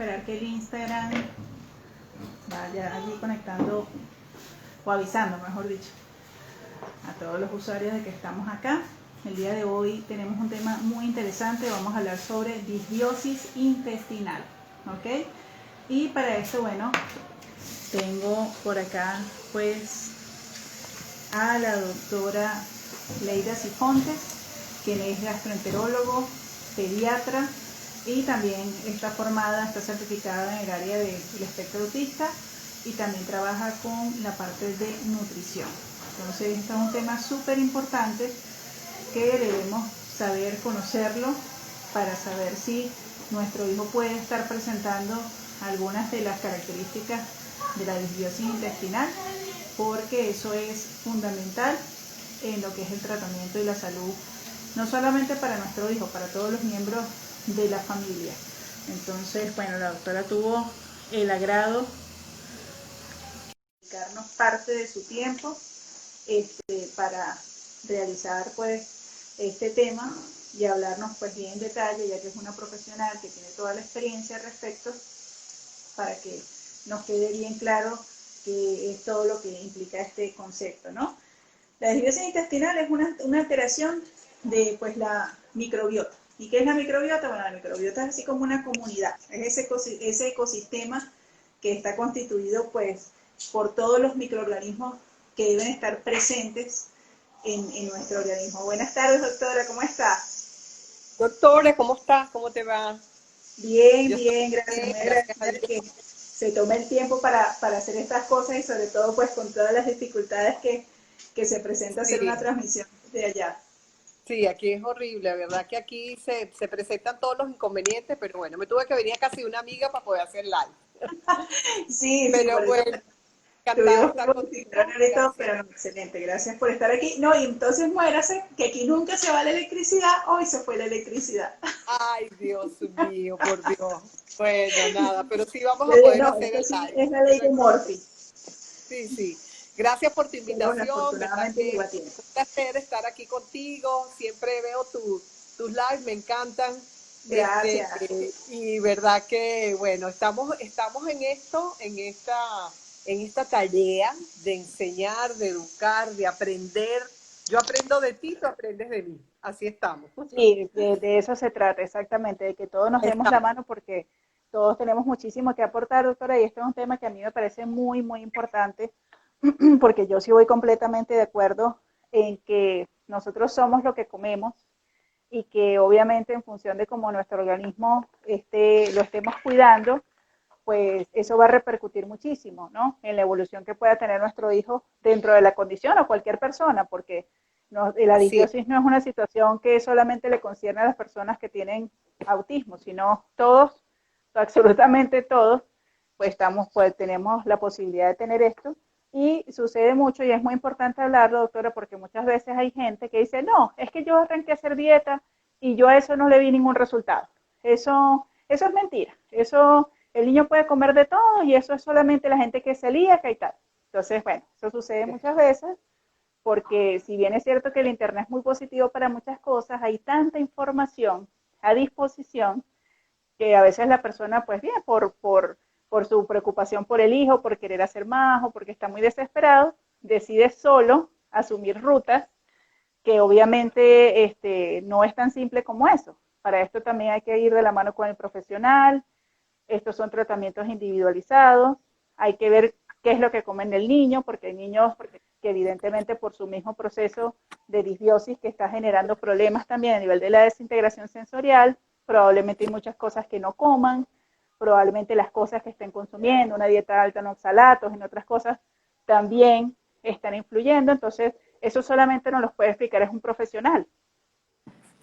esperar que el Instagram vaya allí conectando o avisando, mejor dicho, a todos los usuarios de que estamos acá. El día de hoy tenemos un tema muy interesante, vamos a hablar sobre disbiosis intestinal, ¿ok? Y para esto, bueno, tengo por acá pues a la doctora Leida Sifontes, quien es gastroenterólogo, pediatra y también está certificada en el área del espectro autista y también trabaja con la parte de nutrición. Entonces, este es un tema súper importante que debemos saber conocerlo para saber si nuestro hijo puede estar presentando algunas de las características de la disbiosis intestinal, porque eso es fundamental en lo que es el tratamiento y la salud, no solamente para nuestro hijo, para todos los miembros de la familia. Entonces, bueno, la doctora tuvo el agrado de dedicarnos parte de su tiempo para realizar pues este tema y hablarnos pues bien en detalle, ya que es una profesional que tiene toda la experiencia al respecto, para que nos quede bien claro qué es todo lo que implica este concepto, ¿no? La disbiosis intestinal es una alteración de pues la microbiota. ¿Y qué es la microbiota? Bueno, la microbiota es así como una comunidad, es ese ecosistema que está constituido pues por todos los microorganismos que deben estar presentes en nuestro organismo. Buenas tardes, doctora, ¿cómo está? Doctora, ¿cómo estás? ¿Cómo te va? Bien, Yo estoy bien, gracias. bien, Muy gracias a agradecida de Dios. que se tome el tiempo para hacer estas cosas y sobre todo pues con todas las dificultades que se presenta hacer una Sí, transmisión de allá. sí, aquí es horrible, la verdad que aquí se presentan todos los inconvenientes, pero bueno, me tuve que venir a casi una amiga para poder hacer live. Sí, sí, por Pero eso bueno, encantada de tuvimos que estar modificar contigo, y todo, gracias. pero no, excelente, gracias por estar aquí. No, y entonces muérase, que aquí nunca se va la electricidad, hoy se fue la electricidad. Ay, Dios mío, por Dios. Bueno, nada, pero sí vamos Yo a digo, poder no, hacer esto el sí live. es la ley de Murphy, Sí, sí. Gracias por tu pero bueno, invitación, verdad afortunadamente que llegó a es tiempo. un placer estar aquí contigo. Siempre veo tus lives, me encantan. Gracias. Y verdad que, bueno, estamos en esto, en esta tarea de enseñar, de educar, de aprender. Yo aprendo de ti, tú aprendes de mí. Así estamos. Sí, de eso se trata, exactamente, de que todos nos demos la Exacto. mano porque todos tenemos muchísimo que aportar, doctora, y este es un tema que a mí me parece muy, muy importante, porque yo sí voy completamente de acuerdo en que nosotros somos lo que comemos y que obviamente en función de cómo nuestro organismo lo estemos cuidando, pues eso va a repercutir muchísimo, ¿no? En la evolución que pueda tener nuestro hijo dentro de la condición o cualquier persona, porque no, la Así es. disbiosis no es una situación que solamente le concierne a las personas que tienen autismo, sino todos, absolutamente todos, pues tenemos la posibilidad de tener esto. Y sucede mucho y es muy importante hablarlo, doctora, porque muchas veces hay gente que dice, no, es que yo arranqué a hacer dieta y yo a eso no le vi ningún resultado. Eso es mentira. Eso, el niño puede comer de todo y eso es solamente la gente que es celíaca y tal. Entonces, bueno, eso sucede muchas veces porque si bien es cierto que el Internet es muy positivo para muchas cosas, hay tanta información a disposición que a veces la persona, pues bien, por su preocupación por el hijo, por querer hacer más o porque está muy desesperado, decide solo asumir rutas que obviamente no es tan simple como eso. Para esto también hay que ir de la mano con el profesional, estos son tratamientos individualizados, hay que ver qué es lo que comen el niño, porque hay niños que evidentemente por su mismo proceso de disbiosis que está generando problemas también a nivel de la desintegración sensorial, probablemente hay muchas cosas que no coman, probablemente las cosas que estén consumiendo, una dieta alta en oxalatos, en otras cosas, también están influyendo, entonces eso solamente nos los puede explicar es un profesional.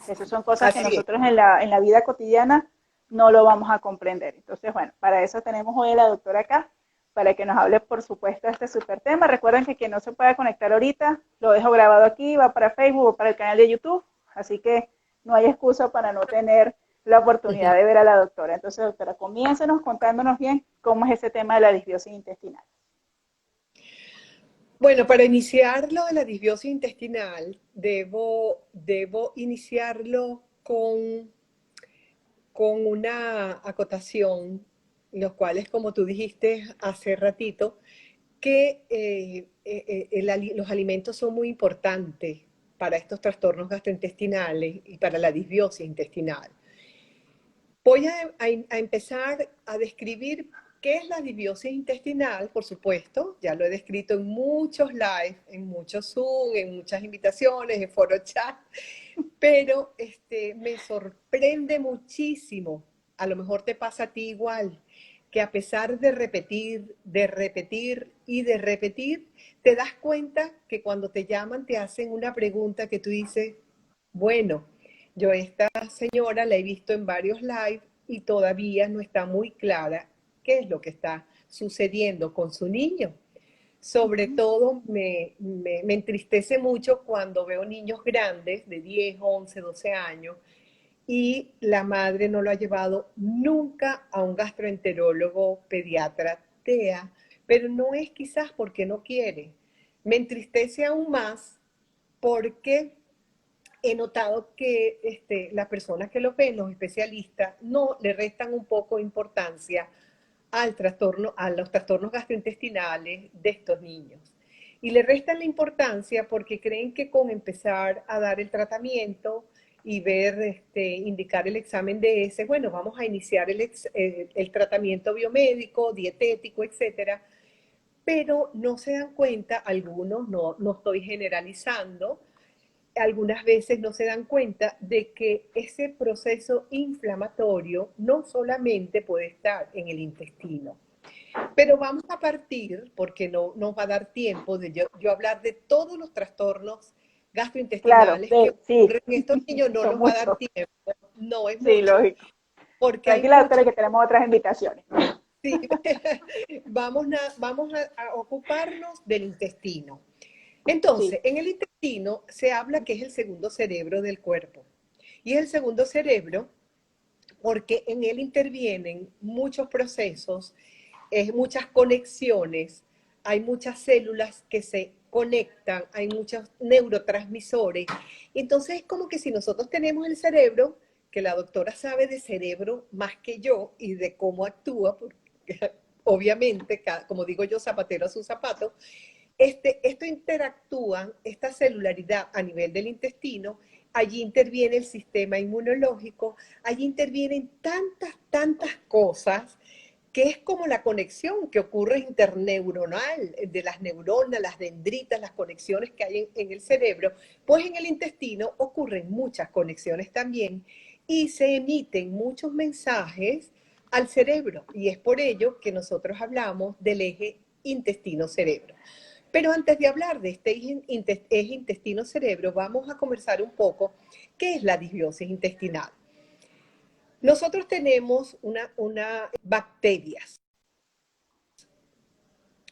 Esas son cosas que Así es. nosotros en la vida cotidiana no lo vamos a comprender. Entonces, bueno, para eso tenemos hoy a la doctora acá, para que nos hable, por supuesto, de este súper tema. Recuerden que quien no se pueda conectar ahorita, lo dejo grabado aquí, va para Facebook o para el canal de YouTube, así que no hay excusa para no tener la oportunidad de ver a la doctora. Entonces, doctora, comiéncenos contándonos bien cómo es ese tema de la disbiosis intestinal. Bueno, para iniciar lo de la disbiosis intestinal, debo iniciarlo con una acotación los cuales, como tú dijiste hace ratito, que los alimentos son muy importantes para estos trastornos gastrointestinales y para la disbiosis intestinal. Voy a empezar a describir qué es la disbiosis intestinal, por supuesto. Ya lo he descrito en muchos live, en muchos Zoom, en muchas invitaciones, en foro chat, pero me sorprende muchísimo. A lo mejor te pasa a ti igual, que a pesar de repetir, de repetir y de repetir, te das cuenta que cuando te llaman te hacen una pregunta que tú dices, bueno, yo esta señora la he visto en varios live y todavía no está muy clara qué es lo que está sucediendo con su niño. Sobre todo me entristece mucho cuando veo niños grandes de 10, 11, 12 años y la madre no lo ha llevado nunca a un gastroenterólogo pediatra TEA, pero no es quizás porque no quiere. Me entristece aún más porque he notado que las personas que lo ven, los especialistas, no le restan un poco de importancia a los trastornos gastrointestinales de estos niños. Y le restan la importancia porque creen que con empezar a dar el tratamiento y ver, indicar el examen de ese, bueno, vamos a iniciar el tratamiento biomédico, dietético, etcétera, pero no se dan cuenta, algunos, no estoy generalizando, algunas veces no se dan cuenta de que ese proceso inflamatorio no solamente puede estar en el intestino. Pero vamos a partir, porque no nos va a dar tiempo de yo hablar de todos los trastornos Claro, gastrointestinales que sí, ocurren en estos niños, no son nos va a dar muchos. tiempo, no es Sí, mucho, lógico. porque hay Tranquila, doctora, muchos. que tenemos otras invitaciones. Sí, vamos a ocuparnos del intestino. Sí. Entonces, en el intestino se habla que es el segundo cerebro del cuerpo. Y es el segundo cerebro porque en él intervienen muchos procesos, muchas conexiones, hay muchas células que se conectan, hay muchos neurotransmisores. Entonces es como que si nosotros tenemos el cerebro, que la doctora sabe de cerebro más que yo y de cómo actúa, porque obviamente, como digo yo, zapatero a su zapato, esto interactúa, esta celularidad a nivel del intestino, allí interviene el sistema inmunológico, allí intervienen tantas cosas que es como la conexión que ocurre interneuronal de las neuronas, las dendritas, las conexiones que hay en el cerebro, pues en el intestino ocurren muchas conexiones también y se emiten muchos mensajes al cerebro y es por ello que nosotros hablamos del eje intestino-cerebro. Pero antes de hablar de este eje intestino-cerebro, vamos a conversar un poco qué es la disbiosis intestinal. Nosotros tenemos una bacterias,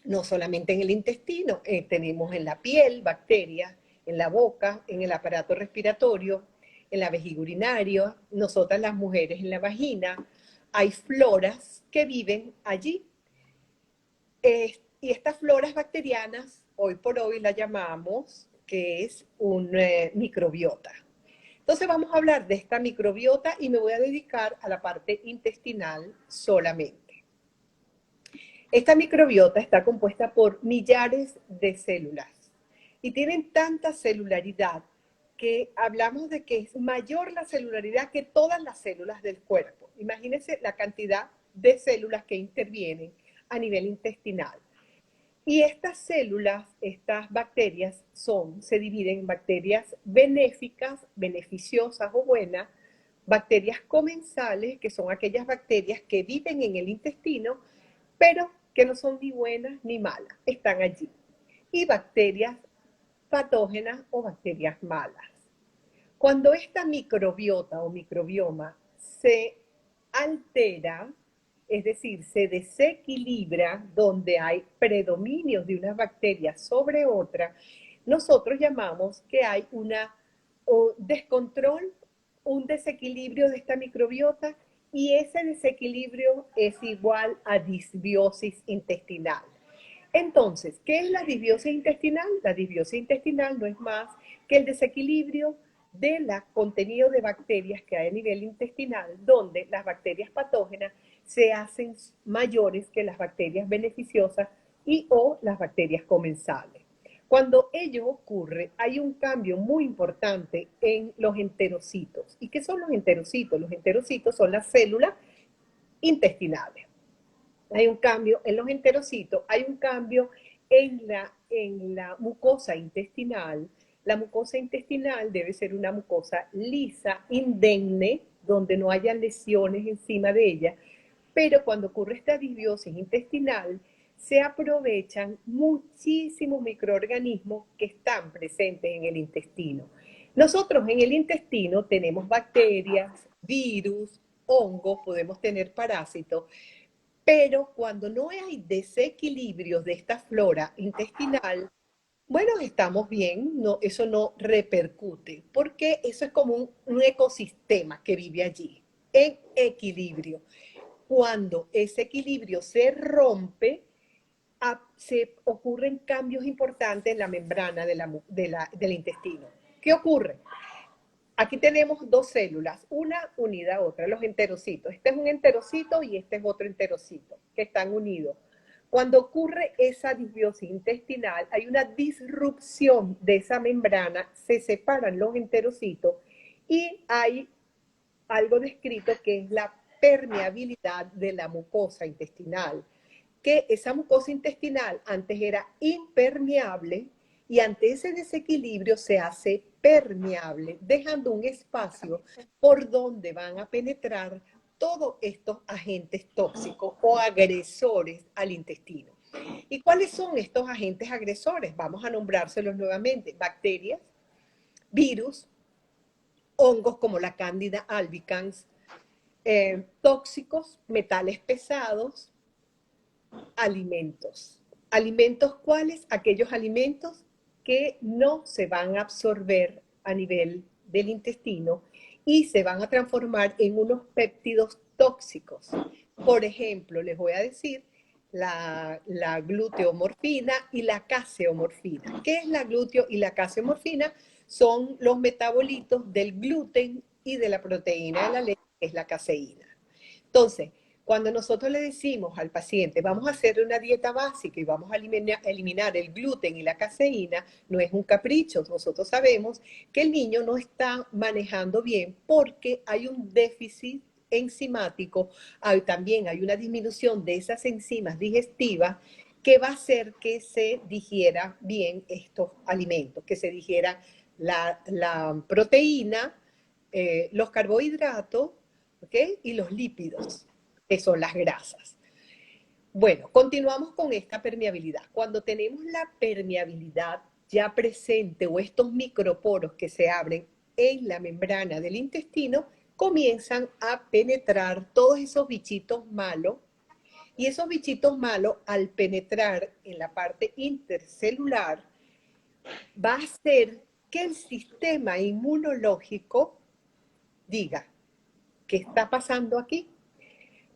no solamente en el intestino, tenemos en la piel bacterias, en la boca, en el aparato respiratorio, en la vejiga urinaria, nosotras las mujeres en la vagina, hay floras que viven allí. Y estas floras bacterianas, hoy por hoy la llamamos que es un microbiota. Entonces vamos a hablar de esta microbiota y me voy a dedicar a la parte intestinal solamente. Esta microbiota está compuesta por millares de células y tienen tanta celularidad que hablamos de que es mayor la celularidad que todas las células del cuerpo. Imagínense la cantidad de células que intervienen a nivel intestinal. Y estas células, estas bacterias se dividen en bacterias benéficas, beneficiosas o buenas, bacterias comensales, que son aquellas bacterias que viven en el intestino, pero que no son ni buenas ni malas, están allí. Y bacterias patógenas o bacterias malas. Cuando esta microbiota o microbioma se altera, es decir, se desequilibra donde hay predominio de una bacteria sobre otra, nosotros llamamos que hay un descontrol, un desequilibrio de esta microbiota y ese desequilibrio es igual a disbiosis intestinal. Entonces, ¿qué es la disbiosis intestinal? La disbiosis intestinal no es más que el desequilibrio del contenido de bacterias que hay a nivel intestinal, donde las bacterias patógenas se hacen mayores que las bacterias beneficiosas y o las bacterias comensales. Cuando ello ocurre, hay un cambio muy importante en los enterocitos. ¿Y qué son los enterocitos? Los enterocitos son las células intestinales. Hay un cambio en los enterocitos, hay un cambio en la mucosa intestinal. La mucosa intestinal debe ser una mucosa lisa, indemne, donde no haya lesiones encima de ella, pero cuando ocurre esta disbiosis intestinal, se aprovechan muchísimos microorganismos que están presentes en el intestino. Nosotros en el intestino tenemos bacterias, virus, hongos, podemos tener parásitos, pero cuando no hay desequilibrios de esta flora intestinal, bueno, estamos bien, no, eso no repercute, porque eso es como un ecosistema que vive allí, en equilibrio. Cuando ese equilibrio se rompe, se ocurren cambios importantes en la membrana del intestino. ¿Qué ocurre? Aquí tenemos dos células, una unida a otra, los enterocitos. Este es un enterocito y este es otro enterocito, que están unidos. Cuando ocurre esa disbiosis intestinal, hay una disrupción de esa membrana, se separan los enterocitos y hay algo descrito que es la permeabilidad de la mucosa intestinal, que esa mucosa intestinal antes era impermeable y ante ese desequilibrio se hace permeable, dejando un espacio por donde van a penetrar todos estos agentes tóxicos o agresores al intestino. ¿Y cuáles son estos agentes agresores? Vamos a nombrárselos nuevamente: bacterias, virus, hongos como la Candida albicans, tóxicos, metales pesados, alimentos. ¿Alimentos cuáles? Aquellos alimentos que no se van a absorber a nivel del intestino y se van a transformar en unos péptidos tóxicos. Por ejemplo, les voy a decir la gluteomorfina y la caseomorfina. ¿Qué es la gluteo y la caseomorfina? Son los metabolitos del gluten y de la proteína de la leche, que es la caseína. Entonces, cuando nosotros le decimos al paciente, vamos a hacer una dieta básica y vamos a eliminar el gluten y la caseína, no es un capricho. Nosotros sabemos que el niño no está manejando bien porque hay un déficit enzimático, también hay una disminución de esas enzimas digestivas que va a hacer que se digiera bien estos alimentos, que se digiera la proteína, los carbohidratos, ¿okay? Y los lípidos, que son las grasas. Bueno, continuamos con esta permeabilidad. Cuando tenemos la permeabilidad ya presente o estos microporos que se abren en la membrana del intestino, comienzan a penetrar todos esos bichitos malos, y esos bichitos malos, al penetrar en la parte intercelular, va a hacer que el sistema inmunológico diga: ¿qué está pasando aquí?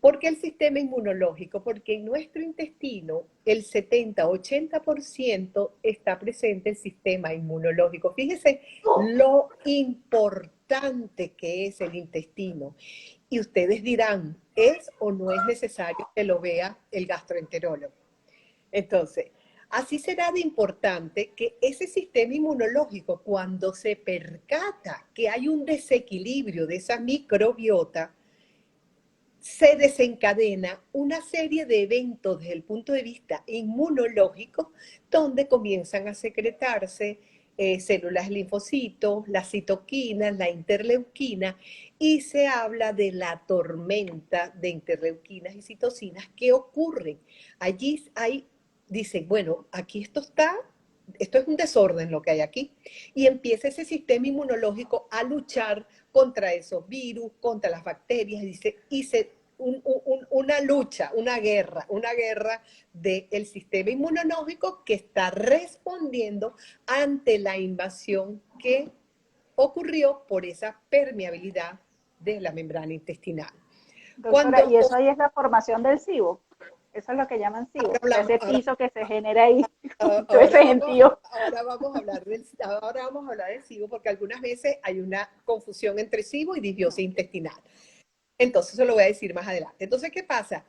¿Por qué el sistema inmunológico? Porque en nuestro intestino el 70-80% está presente el sistema inmunológico. Fíjese lo importante que es el intestino. Y ustedes dirán, ¿es o no es necesario que lo vea el gastroenterólogo? Entonces, así será de importante que ese sistema inmunológico, cuando se percata que hay un desequilibrio de esa microbiota, se desencadena una serie de eventos desde el punto de vista inmunológico, donde comienzan a secretarse células linfocitos, las citoquinas, la interleuquina, y se habla de la tormenta de interleuquinas y citocinas que ocurren. Allí dicen, bueno, aquí esto es un desorden lo que hay aquí, y empieza ese sistema inmunológico a luchar contra esos virus, contra las bacterias, una lucha, una guerra del sistema inmunológico que está respondiendo ante la invasión que ocurrió por esa permeabilidad de la membrana intestinal. Doctora, y eso ahí es la formación del SIBO. Eso es lo que llaman SIBO. Ese piso que se genera ahí. Todo ese gentío. Ahora vamos a hablar del SIBO, porque algunas veces hay una confusión entre SIBO y disbiosis intestinal. Entonces, eso lo voy a decir más adelante. Entonces, ¿qué pasa?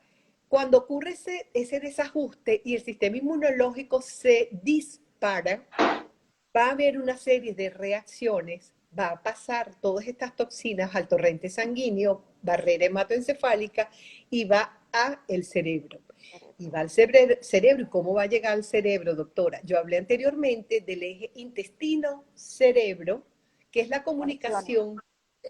Cuando ocurre ese desajuste y el sistema inmunológico se dispara, va a haber una serie de reacciones, va a pasar todas estas toxinas al torrente sanguíneo, barrera hematoencefálica, y va a el cerebro. Y va al cerebro. ¿Y cómo va a llegar al cerebro, doctora? Yo hablé anteriormente del eje intestino-cerebro, que es la comunicación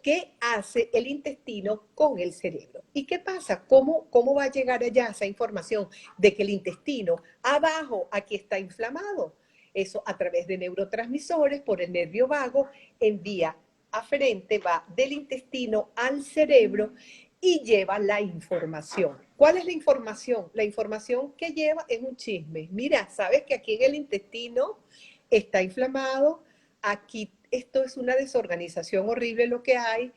que hace el intestino con el cerebro. ¿Y qué pasa? ¿Cómo va a llegar allá esa información de que el intestino abajo aquí está inflamado? Eso a través de neurotransmisores por el nervio vago, en vía aferente va del intestino al cerebro y lleva la información. ¿Cuál es la información? La información que lleva es un chisme. Mira, sabes que aquí en el intestino está inflamado, aquí esto es una desorganización horrible lo que hay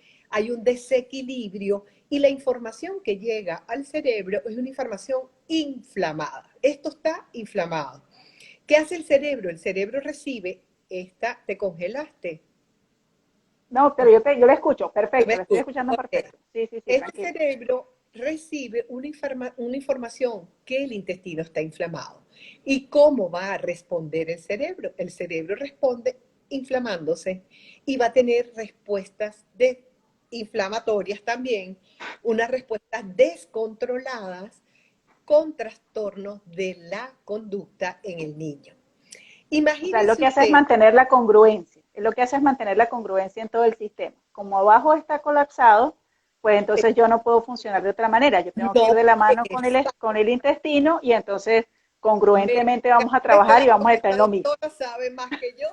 un desequilibrio y la información que llega al cerebro es una información inflamada. Esto está inflamado. ¿Qué hace el cerebro? El cerebro recibe te congelaste. No, pero yo le escucho, perfecto, le estoy escuchando Okay. perfecto. Sí, sí, sí, Este tranquilo. cerebro recibe una información que el intestino está inflamado. ¿Y cómo va a responder el cerebro? El cerebro responde inflamándose y va a tener respuestas inflamatorias también, unas respuestas descontroladas con trastornos de la conducta en el niño. O sea, lo Imagínese que hace es usted, mantener la congruencia. Lo que hace es mantener la congruencia en todo el sistema. Como abajo está colapsado, pues entonces yo no puedo funcionar de otra manera. Yo tengo que ir no, de la porque mano con el intestino y entonces congruentemente vamos a esta, trabajar y vamos a estar esta en lo mismo. doctora sabe más que yo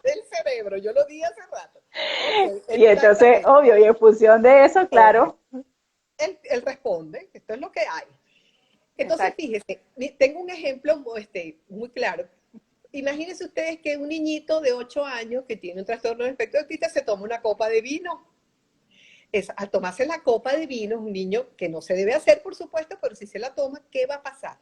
del cerebro, yo lo dije hace rato. Ok, Y entonces, exactamente. obvio, y en función de eso, Obvio. claro, Él responde, esto es lo que hay. Entonces, exacto. fíjese, tengo un ejemplo muy claro. Imagínense ustedes que un niñito de 8 años que tiene un trastorno de espectro autista se toma una copa de vino. Al tomarse la copa de vino, es un niño que no se debe hacer, por supuesto, pero si se la toma, ¿qué va a pasar?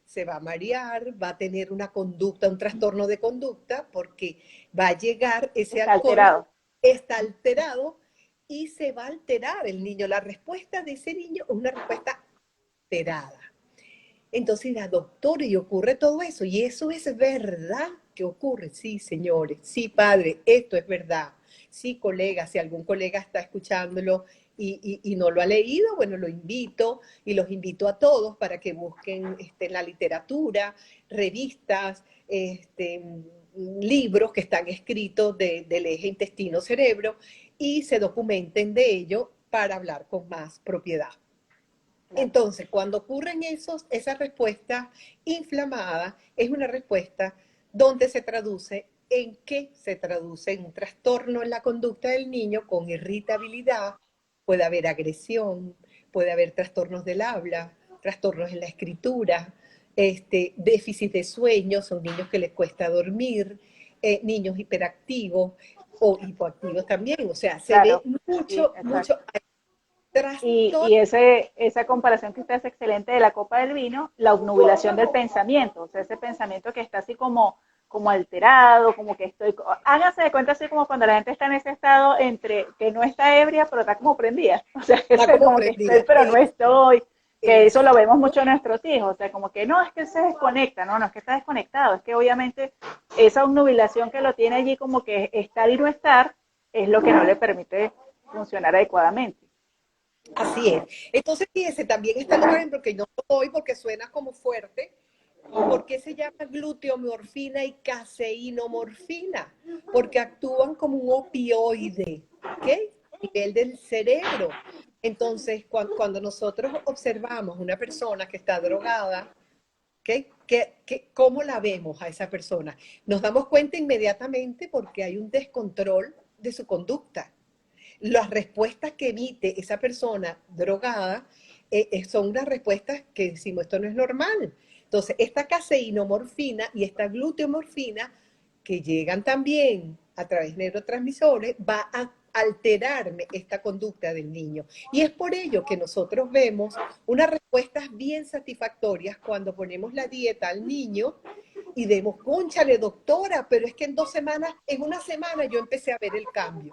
Se va a marear, va a tener una conducta, un trastorno de conducta, porque va a llegar ese Está alcohol, alterado. está alterado y se va a alterar el niño. La respuesta de ese niño es una respuesta alterada. Entonces, la doctora, y ocurre todo eso, y eso es verdad que ocurre. Sí, señores, sí, padre, esto es verdad. Sí, colega, si algún colega está escuchándolo y no lo ha leído, bueno, lo invito y los invito a todos para que busquen en la literatura, revistas, libros que están escritos del eje intestino-cerebro y se documenten de ello para hablar con más propiedad. Claro. Entonces, cuando ocurren esa respuesta inflamada, es una respuesta donde se traduce en qué se traduce en un trastorno en la conducta del niño con irritabilidad, puede haber agresión, puede haber trastornos del habla, trastornos en la escritura, déficit de sueño, son niños que les cuesta dormir, niños hiperactivos o hipoactivos también, o sea, se ve Claro, sí, mucho, exacto. mucho trastorno. Y esa comparación que usted hace excelente de la copa del vino, la obnubilación del pensamiento, o sea, ese pensamiento que está así como alterado, como que estoy, háganse de cuenta así como cuando la gente está en ese estado entre que no está ebria, pero está como prendida, o sea, Está es como como que estoy, prendida. pero no estoy, que eso lo Exacto. vemos mucho en nuestros hijos, o sea, como que no, es que se desconecta, no, no es que está desconectado, es que obviamente esa obnubilación que lo tiene allí como que estar y no estar, es lo que no le permite funcionar adecuadamente. Así es. Entonces, fíjese, también está el otro ejemplo que no lo doy porque suena como fuerte. ¿Por qué se llama gluteomorfina y caseinomorfina? Porque actúan como un opioide, ¿ok? A nivel del cerebro. Entonces, cuando nosotros observamos una persona que está drogada, ¿okay? ¿Cómo la vemos a esa persona? Nos damos cuenta inmediatamente porque hay un descontrol de su conducta. Las respuestas que emite esa persona drogada son unas respuestas que decimos, esto no es normal. Entonces, esta caseinomorfina y esta gluteomorfina, que llegan también a través de neurotransmisores, va a alterarme esta conducta del niño. Y es por ello que nosotros vemos unas respuestas bien satisfactorias cuando ponemos la dieta al niño y demos, cónchale, doctora, pero es que en 2 semanas, en una semana yo empecé a ver el cambio.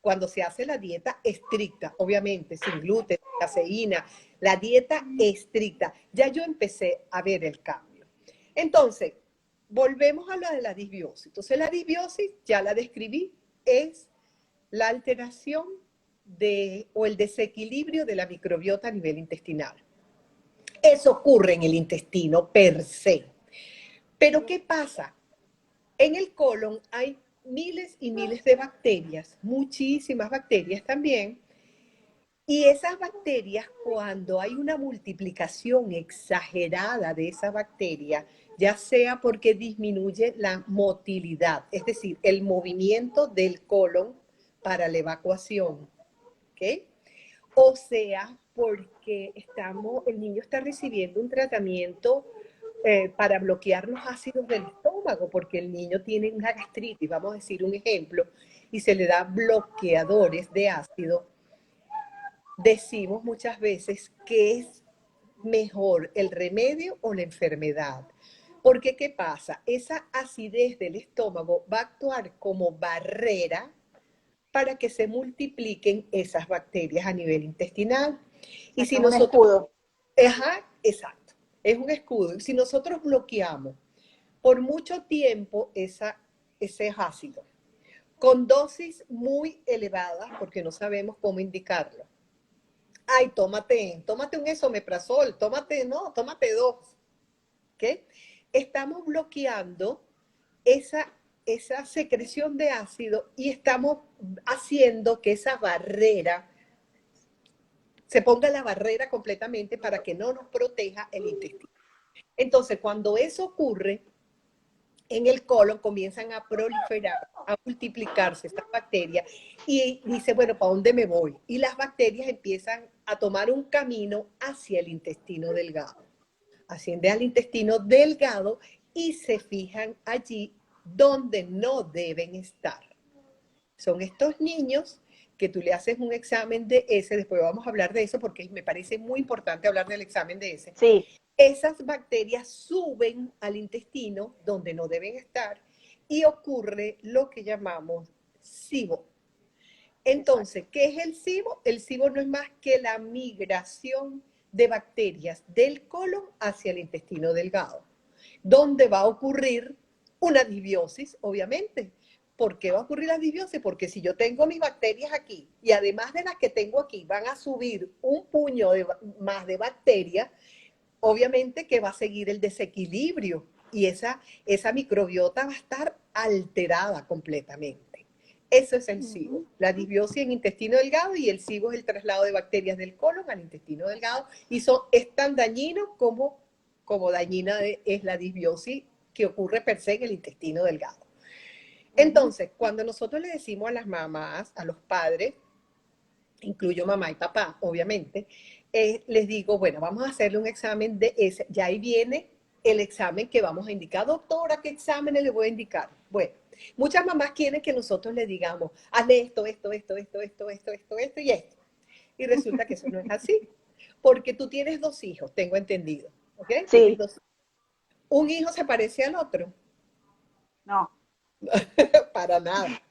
cuando se hace la dieta estricta, obviamente, sin gluten, caseína, la dieta estricta, ya yo empecé a ver el cambio. Entonces, volvemos a lo de la disbiosis. Entonces, la disbiosis, ya la describí, es la alteración o el desequilibrio de la microbiota a nivel intestinal. Eso ocurre en el intestino per se. Pero ¿qué pasa? En el colon hay miles y miles de bacterias, muchísimas bacterias también, y esas bacterias, cuando hay una multiplicación exagerada de esa bacteria, ya sea porque disminuye la motilidad, es decir, el movimiento del colon para la evacuación, ¿ok? O sea, porque el niño está recibiendo un tratamiento para bloquear los ácidos del estómago, porque el niño tiene una gastritis, vamos a decir un ejemplo, y se le da bloqueadores de ácido. Decimos muchas veces que es mejor el remedio o la enfermedad. Porque, ¿qué pasa? Esa acidez del estómago va a actuar como barrera para que se multipliquen esas bacterias a nivel intestinal. Y si Es un nosotros... escudo. Ajá, exacto. Es un escudo. Y si nosotros bloqueamos por mucho tiempo ese ácido, con dosis muy elevadas, porque no sabemos cómo indicarlo. Ay, tómate un esomeprazol, tómate 2. ¿Ok? Estamos bloqueando esa secreción de ácido y estamos haciendo que esa barrera se ponga la barrera completamente para que no nos proteja el intestino. Entonces, cuando eso ocurre, en el colon comienzan a proliferar, a multiplicarse estas bacterias y dice, bueno, ¿para dónde me voy? Y las bacterias empiezan a tomar un camino hacia el intestino delgado. Asciende al intestino delgado y se fijan allí donde no deben estar. Son estos niños que tú le haces un examen de ese, después vamos a hablar de eso porque me parece muy importante hablar del examen de ese. Sí. Esas bacterias suben al intestino donde no deben estar y ocurre lo que llamamos SIBO. Entonces, ¿qué es el SIBO? El SIBO no es más que la migración de bacterias del colon hacia el intestino delgado, donde va a ocurrir una disbiosis, obviamente. ¿Por qué va a ocurrir la disbiosis? Porque si yo tengo mis bacterias aquí y además de las que tengo aquí van a subir un puño más de bacterias, obviamente que va a seguir el desequilibrio y esa microbiota va a estar alterada completamente. Eso es el SIBO, la disbiosis en intestino delgado, y el SIBO es el traslado de bacterias del colon al intestino delgado y es tan dañino como dañina es la disbiosis que ocurre per se en el intestino delgado. Entonces, cuando nosotros le decimos a las mamás, a los padres, incluyo mamá y papá, obviamente, les digo, bueno, vamos a hacerle un examen de ese. Ya ahí viene el examen que vamos a indicar. Doctora, ¿qué exámenes le voy a indicar? Bueno, muchas mamás quieren que nosotros le digamos, hazle esto y esto. Y resulta que eso no es así. Porque tú tienes 2 hijos, tengo entendido. ¿Ok? Sí. ¿Un hijo se parece al otro? No. Para nada.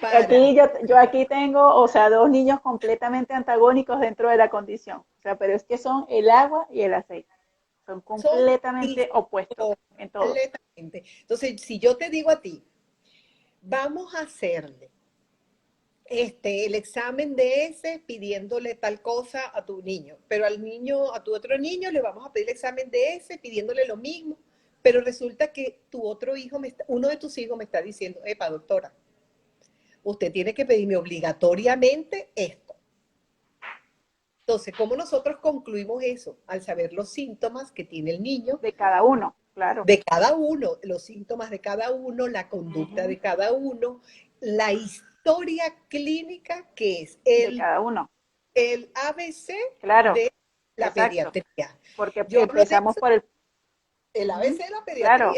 Aquí yo aquí tengo, o sea, 2 niños completamente antagónicos dentro de la condición. O sea, pero es que son el agua y el aceite. Son completamente opuestos en todo. Completamente. Entonces, si yo te digo a ti, vamos a hacerle el examen de ese pidiéndole tal cosa a tu niño, pero a tu otro niño le vamos a pedir el examen de ese pidiéndole lo mismo, pero resulta que uno de tus hijos me está diciendo, epa, doctora, usted tiene que pedirme obligatoriamente esto. Entonces, ¿cómo nosotros concluimos eso? Al saber los síntomas que tiene el niño. De cada uno, claro. De cada uno, los síntomas de cada uno, la conducta de cada uno, la historia clínica que es de cada uno. El ABC claro, de la exacto. pediatría. Porque empezamos por el ABC de la pediatría. Claro,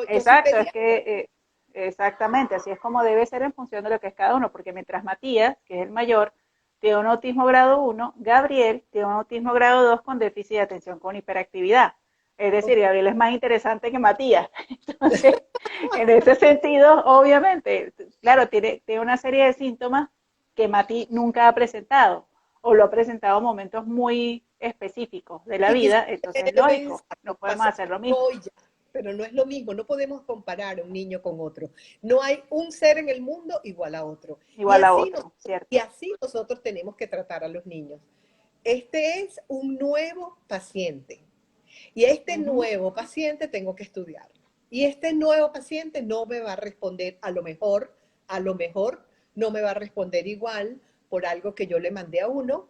exacto, es que exactamente, así es como debe ser en función de lo que es cada uno, porque mientras Matías, que es el mayor, tiene un autismo grado 1, Gabriel tiene un autismo grado 2 con déficit de atención con hiperactividad. Es decir, Gabriel es más interesante que Matías. Entonces, en ese sentido, obviamente, claro, tiene una serie de síntomas que Mati nunca ha presentado o lo ha presentado en momentos muy específicos de la Y vida, quizás entonces deben lógico, no podemos pasar hacer lo mismo. hoy ya, pero no es lo mismo, no podemos comparar a un niño con otro. No hay un ser en el mundo igual a otro. Y Igual a así, otro, y ¿cierto? así nosotros tenemos que tratar a los niños. Este es un nuevo paciente. Y a este Ujú. nuevo paciente tengo que estudiarlo. Y este nuevo paciente no me va a responder a lo mejor no me va a responder igual por algo que yo le mandé a uno,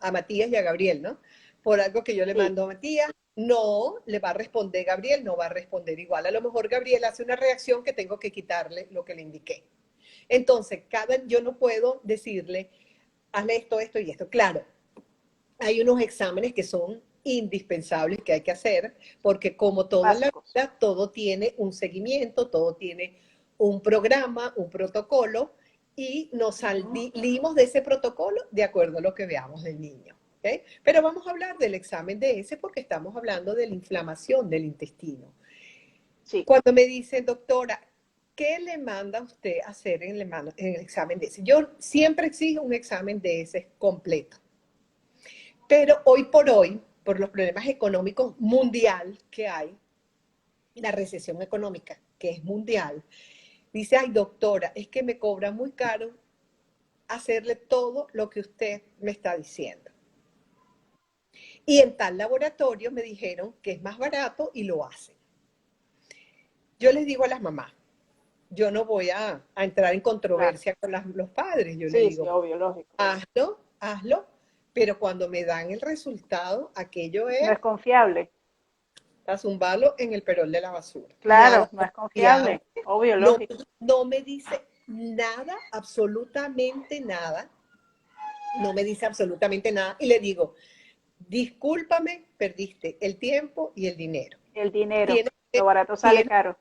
a Matías y a Gabriel, ¿no? Por algo que yo le Sí, mando a Matías, no le va a responder Gabriel, no va a responder igual. A lo mejor Gabriel hace una reacción que tengo que quitarle lo que le indiqué. Entonces, yo no puedo decirle, hazle esto, esto y esto. Claro, hay unos exámenes que son indispensables que hay que hacer, porque como todo en la básicos. vida, todo tiene un seguimiento, todo tiene un programa, un protocolo, y nos Ujú. salimos de ese protocolo de acuerdo a lo que veamos del niño. ¿Okay? Pero vamos a hablar del examen de ese porque estamos hablando de la inflamación del intestino. Sí, Cuando me dicen, doctora, ¿qué le manda usted a hacer en el examen de ese? Yo siempre exijo un examen de ese completo. Pero hoy por los problemas económicos mundial que hay, la recesión económica que es mundial, dice, ay doctora, es que me cobra muy caro hacerle todo lo que usted me está diciendo. Y en tal laboratorio me dijeron que es más barato y lo hacen. Yo les digo a las mamás, yo no voy a entrar en claro. controversia con los padres, yo les Sí, sí, digo, obvio, lógico. hazlo, hazlo, pero cuando me dan el resultado, aquello No es es confiable. a zumbarlo en el perol de la basura. Claro, Nada no es confiable, confiable. Obvio, no, lógico. no me dice nada, absolutamente nada, no me dice absolutamente nada. Y le digo, discúlpame, perdiste el tiempo y el dinero. El dinero, Tienes, lo barato sale tienes caro.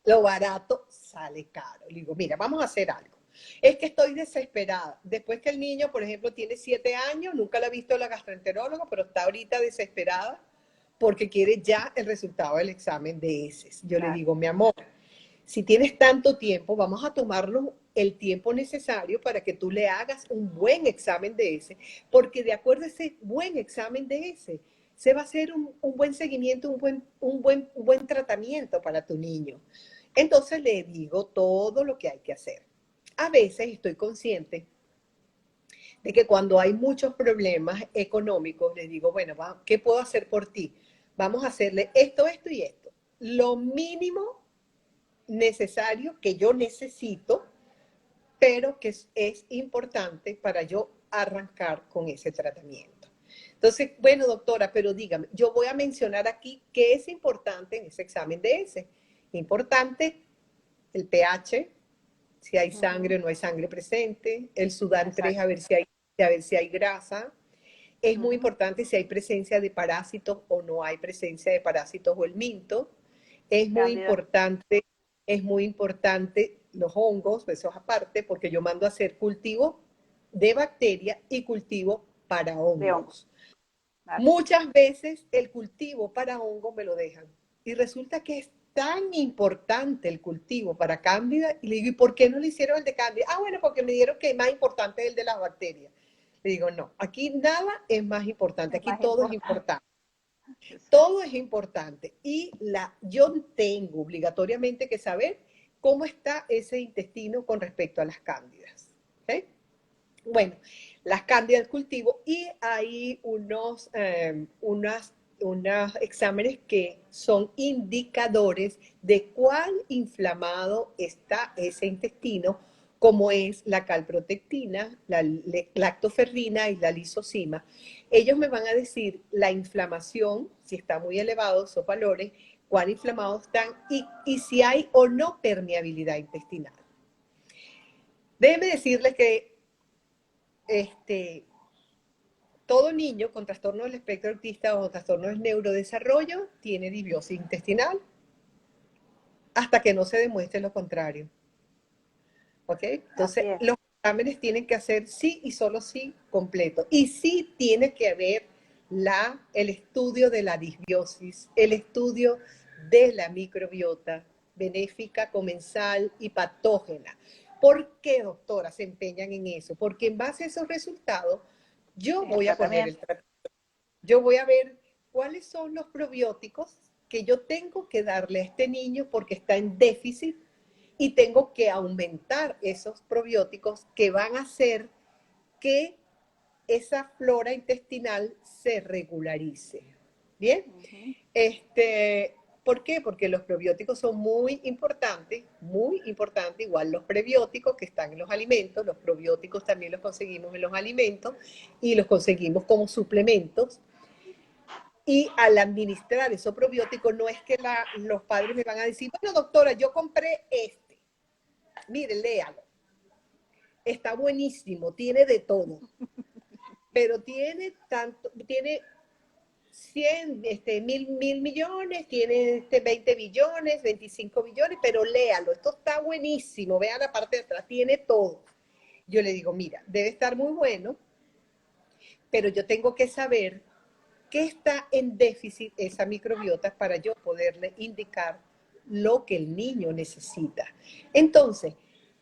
lo barato sale caro. Le digo, mira, vamos a hacer algo. Es que estoy desesperada. Después que el niño, por ejemplo, tiene 7 años, nunca la ha visto la gastroenteróloga, pero está ahorita desesperada porque quiere ya el resultado del examen de heces. Yo le Claro. digo, mi amor, si tienes tanto tiempo, vamos a tomarnos el tiempo necesario para que tú le hagas un buen examen de ese, porque de acuerdo a ese buen examen de ese, se va a hacer un buen seguimiento, un buen tratamiento para tu niño. Entonces le digo todo lo que hay que hacer. A veces estoy consciente de que cuando hay muchos problemas económicos, les digo, bueno, ¿qué puedo hacer por ti? Vamos a hacerle esto, esto y esto. Lo mínimo necesario que yo necesito, pero que es importante para yo arrancar con ese tratamiento. Entonces, bueno, doctora, pero dígame, yo voy a mencionar aquí qué es importante en ese examen de ese. Importante el pH, si hay Ujú. sangre o no hay sangre presente, el Sudán 3 Exacto. a ver si hay grasa. Es muy Ujú. importante si hay presencia de parásitos o no hay presencia de parásitos o el minto. Es muy Cándida. importante, es muy importante los hongos, eso es aparte, porque yo mando a hacer cultivo de bacteria y cultivo para De hongo. hongos. Claro. Muchas veces el cultivo para hongos me lo dejan. Y resulta que es tan importante el cultivo para cándida. Y le digo, ¿y por qué no le hicieron el de cándida? Ah, bueno, porque me dieron que es más importante el de las bacterias. Le digo, no, aquí nada es más importante, Es aquí más todo es importante. importante. Exacto. Todo es importante. Y yo tengo obligatoriamente que saber cómo está ese intestino con respecto a las cándidas. ¿Okay? Bueno, las cándidas del cultivo y hay unos exámenes que son indicadores de cuál inflamado está ese intestino, como es la calprotectina, la lactoferrina y la lisocima. Ellos me van a decir la inflamación, si está muy elevado esos valores, cuán inflamados están y si hay o no permeabilidad intestinal. Déjenme decirles que este, todo niño con trastorno del espectro autista o trastorno del neurodesarrollo tiene disbiosis intestinal hasta que no se demuestre lo contrario. ¿Ok? Así Entonces, es. los exámenes tienen que hacer sí y solo sí completo. Y sí tiene que haber el estudio de la disbiosis, el estudio de la microbiota benéfica, comensal y patógena. ¿Por qué, doctora, se empeñan en eso? Porque en base a esos resultados, yo Es el voy a poner el tratamiento. tratamiento. Yo voy a ver cuáles son los probióticos que yo tengo que darle a este niño porque está en déficit y tengo que aumentar esos probióticos que van a hacer que esa flora intestinal se regularice. ¿Bien? Ujú. ¿Por qué? Porque los probióticos son muy importantes, igual los prebióticos que están en los alimentos, los probióticos también los conseguimos en los alimentos y los conseguimos como suplementos. Y al administrar esos probióticos, no es que los padres me van a decir, bueno, doctora, yo compré este. Mire, léalo. Está buenísimo, tiene de todo. Pero tiene 100, mil millones, tiene 20 billones, 25 billones, pero léalo, esto está buenísimo, vea la parte de atrás, tiene todo. Yo le digo, mira, debe estar muy bueno, pero yo tengo que saber qué está en déficit esa microbiota para yo poderle indicar lo que el niño necesita. Entonces,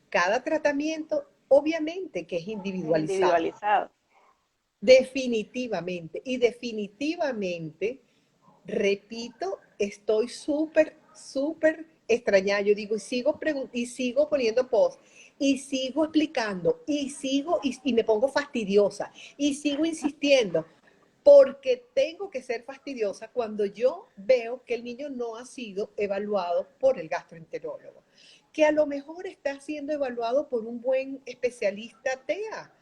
cada tratamiento obviamente que es Es individualizado, individualizado. definitivamente, y definitivamente, repito, estoy súper extrañada. Yo digo, y sigo poniendo post, y sigo explicando, y me pongo fastidiosa, y sigo insistiendo, porque tengo que ser fastidiosa cuando yo veo que el niño no ha sido evaluado por el gastroenterólogo, que a lo mejor está siendo evaluado por un buen especialista TEA.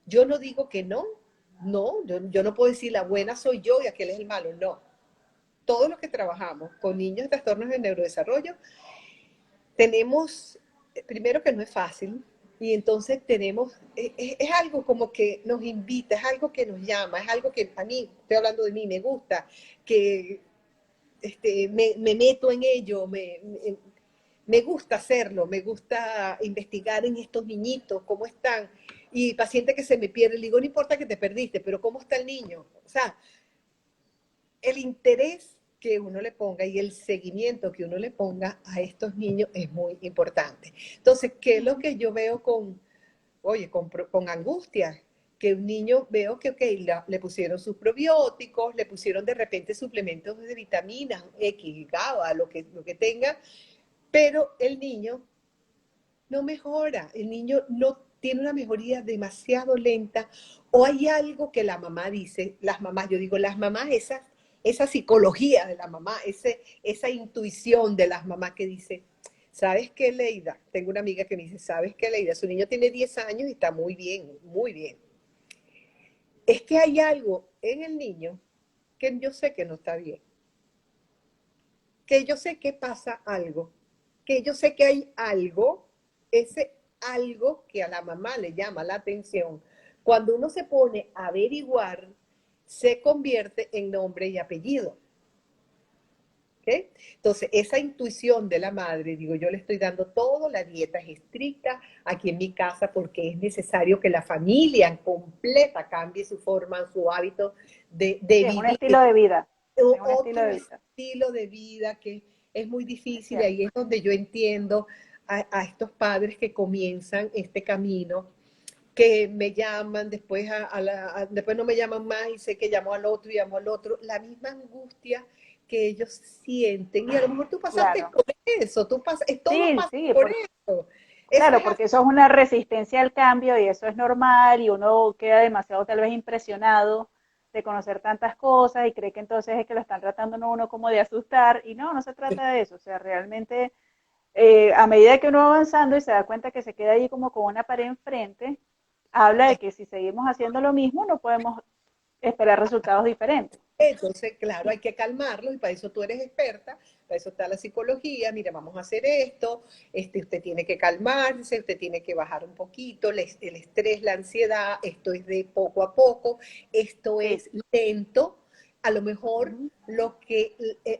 Yo no digo que no, yo no puedo decir la buena soy yo y aquel es el malo, no. Todos los que trabajamos con niños de trastornos de neurodesarrollo tenemos, primero que no es fácil, y entonces es algo como que nos invita, es algo que nos llama, es algo que a mí, estoy hablando de mí, me gusta, que me meto en ello, me gusta hacerlo, me gusta investigar en estos niñitos, cómo están, y paciente que se me pierde, le digo, no importa que te perdiste, pero ¿cómo está el niño? O sea, el interés que uno le ponga y el seguimiento que uno le ponga a estos niños es muy importante. Entonces, ¿qué es lo que yo veo con angustia? Que un niño veo que, le pusieron sus probióticos, le pusieron de repente suplementos de vitaminas, X, GABA, lo que tenga, pero el niño no mejora, el niño no tiene una mejoría demasiado lenta, o hay algo que la mamá dice, las mamás, yo digo, las mamás, esa psicología de la mamá, esa intuición de las mamás que dice, ¿sabes qué, Leida? Tengo una amiga que me dice, ¿sabes qué, Leida? Su niño tiene 10 años y está muy bien, muy bien. Es que hay algo en el niño que yo sé que no está bien, que yo sé que pasa algo, que yo sé que hay algo, ese algo que a la mamá le llama la atención, cuando uno se pone a averiguar, se convierte en nombre y apellido. ¿Okay? Entonces, esa intuición de la madre, digo, yo le estoy dando todo, la dieta es estricta aquí en mi casa porque es necesario que la familia en completa cambie su forma, su hábito de Sí, es un vivir, estilo de vida. Es un estilo otro de vida. estilo de vida que es muy Es difícil, y cierto. ahí es donde yo entiendo a estos padres que comienzan este camino, que me llaman, después no me llaman más y sé que llamo al otro, la misma angustia que ellos sienten, y a lo mejor tú pasaste Claro. por eso, todos Sí, pasan sí, por eso. Eso claro, es porque eso es una resistencia al cambio y eso es normal y uno queda demasiado tal vez impresionado de conocer tantas cosas y cree que entonces es que lo están tratando a uno como de asustar y no, no se trata de eso, o sea, realmente a medida que uno va avanzando y se da cuenta que se queda ahí como con una pared enfrente, habla de que si seguimos haciendo lo mismo no podemos esperar resultados diferentes. Entonces, claro, hay que calmarlos y para eso tú eres experta, para eso está la psicología, mira, vamos a hacer esto, usted tiene que calmarse, usted tiene que bajar un poquito, el estrés, la ansiedad, esto es de poco a poco, esto Sí. es lento, a lo Uh mejor -huh.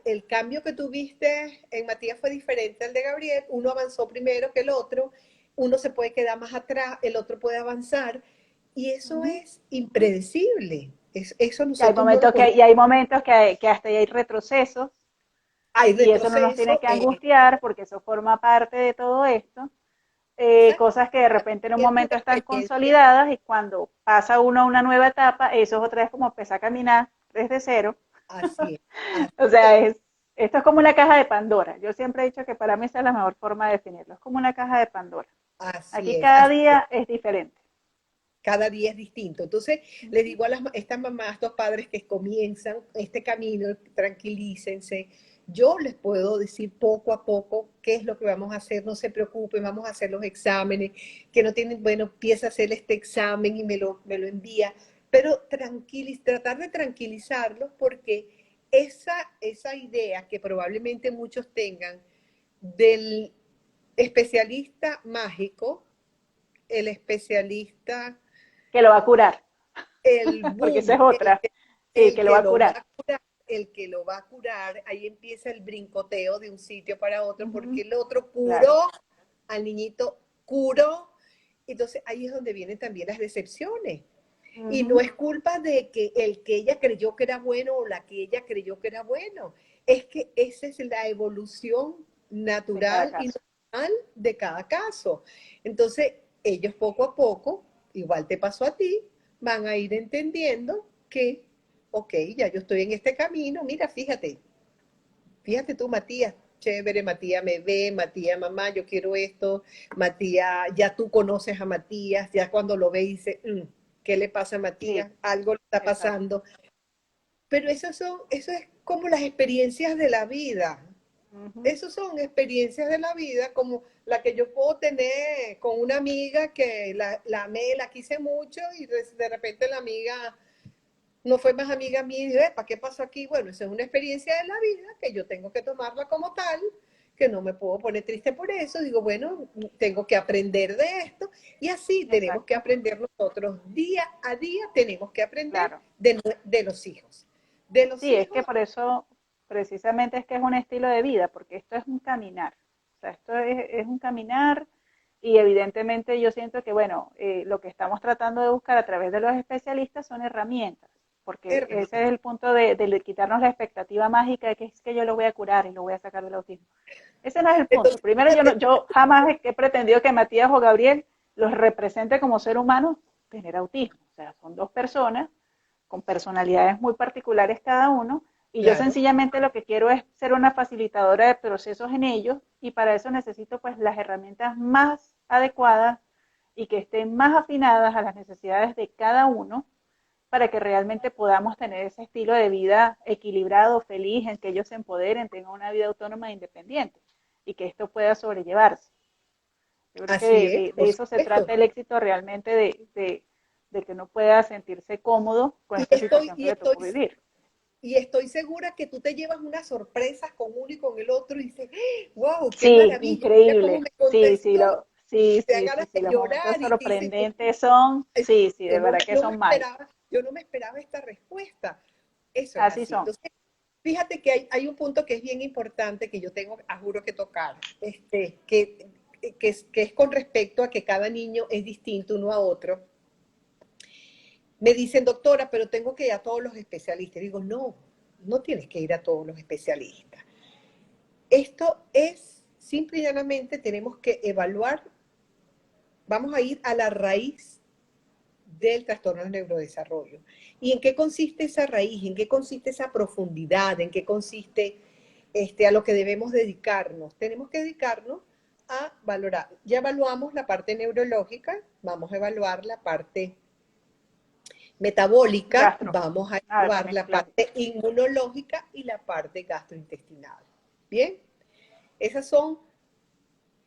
el cambio que tuviste en Matías fue diferente al de Gabriel, uno avanzó primero que el otro, uno se puede quedar más atrás, el otro puede avanzar, y Uh eso -huh. es impredecible. Eso Y hay nosotros no lo momentos podemos. y hay momentos que hasta ahí hay retrocesos Hay y eso no nos tiene retroceso. que angustiar porque eso forma parte de todo esto, Exacto. cosas que de repente en un Es una momento están experiencia. consolidadas y cuando pasa uno a una nueva etapa, eso es otra vez como empezar a caminar desde cero. Así es, así O sea, es, esto es como una caja de Pandora. Yo siempre he dicho que para mí esa es la mejor forma de definirlo. Es como una caja de Pandora. así Aquí es, cada así es. día es diferente. Cada día es distinto. Entonces, les digo a estas mamás, a estos padres que comienzan este camino, tranquilícense. Yo les puedo decir poco a poco qué es lo que vamos a hacer, no se preocupen, vamos a hacer los exámenes, que no tienen, bueno, empieza a hacer este examen y me lo envía, pero tratar de tranquilizarlos porque esa idea que probablemente muchos tengan del especialista mágico, el especialista, Que lo va a curar, el porque esa boom, es otra. Sí, el que lo va que a lo va curar. a curar, el que lo va a curar, ahí empieza el brincoteo de un sitio para otro, porque Ujú, el otro claro. curó al niñito, curó. Entonces ahí es donde vienen también las decepciones. Y no Ujú, es culpa de que el que ella creyó que era bueno o la que ella creyó que era bueno. Es que esa es la evolución de cada natural y caso. normal de cada caso. Entonces, ellos poco a poco, igual te pasó a ti, van a ir entendiendo que, ok, ya yo estoy en este camino. Mira, fíjate tú, Matías. Chévere, Matías me ve, Matías, mamá, yo quiero esto, Matías, ya tú conoces a Matías, ya cuando lo ve dice, ¿qué le pasa a Sí, Matías? Algo le está exacto. pasando. Pero eso es como las experiencias de la vida. Ujú, Esas son experiencias de la vida como la que yo puedo tener con una amiga que la amé, la quise mucho y de repente la amiga no fue más amiga mía y dije, ¿para qué pasó aquí? Bueno, esa es una experiencia de la vida que yo tengo que tomarla como tal, que no me puedo poner triste por eso. Digo, bueno, tengo que aprender de esto y así tenemos que exacto, aprender nosotros día a día, tenemos que aprender claro. de los hijos. De los Sí, es que hijos, por eso, precisamente es que es un estilo de vida, porque esto es un caminar. O sea, esto es un caminar y evidentemente yo siento que, bueno, lo que estamos tratando de buscar a través de los especialistas son herramientas, porque ese es herramientas. el punto de quitarnos la expectativa mágica de que es que yo lo voy a curar y lo voy a sacar del autismo. Ese no es el punto. Entonces, Primero, yo, fíjate, yo jamás he pretendido que Matías o Gabriel los represente como ser humano tener autismo. O sea, son dos personas con personalidades muy particulares cada uno, y yo claro, sencillamente lo que quiero es ser una facilitadora de procesos en ellos, y para eso necesito pues las herramientas más adecuadas y que estén más afinadas a las necesidades de cada uno para que realmente podamos tener ese estilo de vida equilibrado, feliz, en que ellos se empoderen, tengan una vida autónoma e independiente y que esto pueda sobrellevarse. Yo creo que así es, de por eso se supuesto. trata el éxito realmente, de que uno pueda sentirse cómodo con Y esta estoy, situación que y le estoy tocó vivir. Y estoy segura que tú te llevas unas sorpresas con uno y con el otro y dices, wow, qué Sí, maravilla, mira cómo increíble. me Sí, sí, contestó, sí, te da sí, ganas sí, de los momentos llorar y dices, sorprendentes son, sí, sí, de verdad que son mágicos. yo no me esperaba esta respuesta. Eso es Así así. son. Entonces, fíjate que hay un punto que es bien importante que yo tengo, juro que tocar, que es con respecto a que cada niño es distinto uno a otro. Me dicen, doctora, pero tengo que ir a todos los especialistas. Digo, no, no tienes que ir a todos los especialistas. Esto es, simple y llanamente, tenemos que evaluar, vamos a ir a la raíz del trastorno del neurodesarrollo. ¿Y en qué consiste esa raíz? ¿En qué consiste esa profundidad? ¿En qué consiste a lo que debemos dedicarnos? Tenemos que dedicarnos a valorar. Ya evaluamos la parte neurológica, vamos a evaluar la parte metabólica, Gastro. vamos a Ah, evaluar también, la claro. parte inmunológica y la parte gastrointestinal. Bien, esas son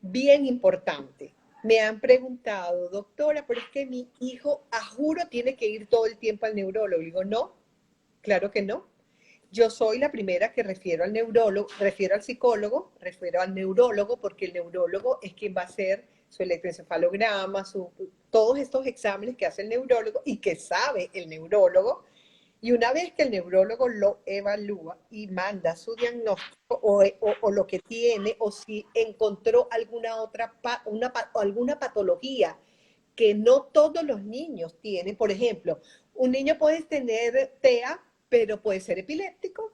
bien importantes. Me han preguntado, doctora, pero es que mi hijo, a juro, tiene que ir todo el tiempo al neurólogo. Digo, no, claro que no. Yo soy la primera que refiero al neurólogo, refiero al psicólogo, refiero al neurólogo, porque el neurólogo es quien va a hacer su electroencefalograma, todos estos exámenes que hace el neurólogo y que sabe el neurólogo. Y una vez que el neurólogo lo evalúa y manda su diagnóstico o lo que tiene, o si encontró alguna patología que no todos los niños tienen. Por ejemplo, un niño puede tener TEA, pero puede ser epiléptico.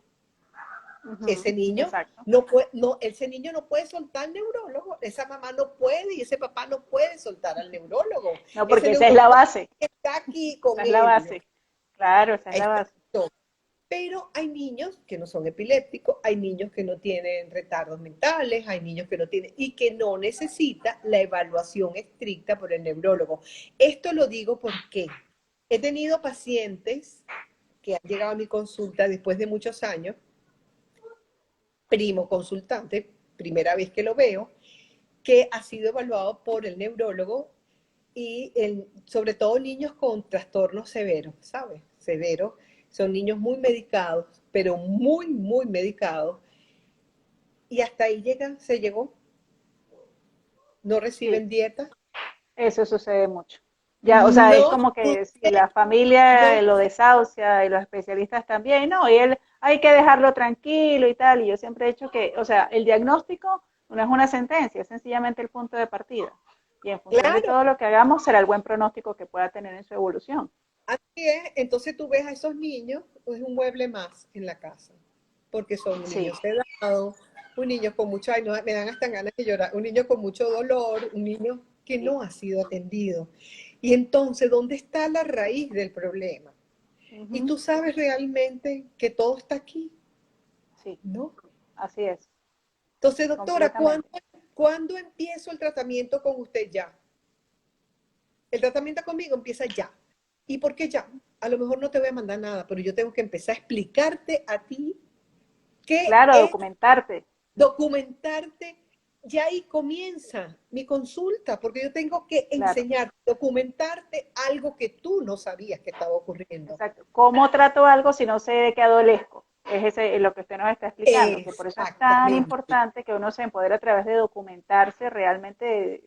Ujú, Ese niño exacto. no puede, no, ese niño no puede soltar al neurólogo, esa mamá no puede y ese papá no puede soltar al neurólogo. No, Ese porque esa es la neurólogo base, está aquí esa con es la él. base. Claro, esa es la base. Exacto. Pero hay niños que no son epilépticos, hay niños que no tienen retardos mentales, hay niños que no tienen y que no necesita la evaluación estricta por el neurólogo. Esto lo digo porque he tenido pacientes que han llegado a mi consulta después de muchos años, primo consultante, primera vez que lo veo, que ha sido evaluado por el neurólogo y sobre todo niños con trastornos severos, ¿sabes? Severos. Son niños muy medicados, pero muy, muy medicados. Y hasta ahí se llegó. No Sí, reciben dieta. eso sucede mucho. Ya, o sea, es No, como que si la familia no. lo desahucia y los especialistas también, no, y él hay que dejarlo tranquilo y tal, y yo siempre he dicho que, o sea, el diagnóstico no es una sentencia, es sencillamente el punto de partida. Y en función de Claro, todo lo que hagamos será el buen pronóstico que pueda tener en su evolución. así es. Entonces tú ves a esos niños, es un mueble más en la casa. Porque son un Sí, niño sedado, un niño con mucho, ay, no, me dan hasta ganas de llorar, un niño con mucho dolor, un niño que sí. no ha sido atendido. Y entonces, ¿dónde está la raíz del problema? Y Ujú, tú sabes realmente que todo está aquí, sí, ¿no? así es, Entonces, doctora, completamente. ¿cuándo empiezo el tratamiento con usted ya? El tratamiento conmigo empieza ya. ¿Y por qué ya? A lo mejor no te voy a mandar nada, pero yo tengo que empezar a explicarte a ti qué Claro, es, documentarte. documentarte. Ya ahí comienza mi consulta, porque yo tengo que Claro, enseñar, documentarte algo que tú no sabías que estaba ocurriendo. exacto. ¿Cómo trato algo si no sé de qué adolezco? Es ese lo que usted nos está explicando, que por eso es tan Exactamente. importante que uno se empodere a través de documentarse realmente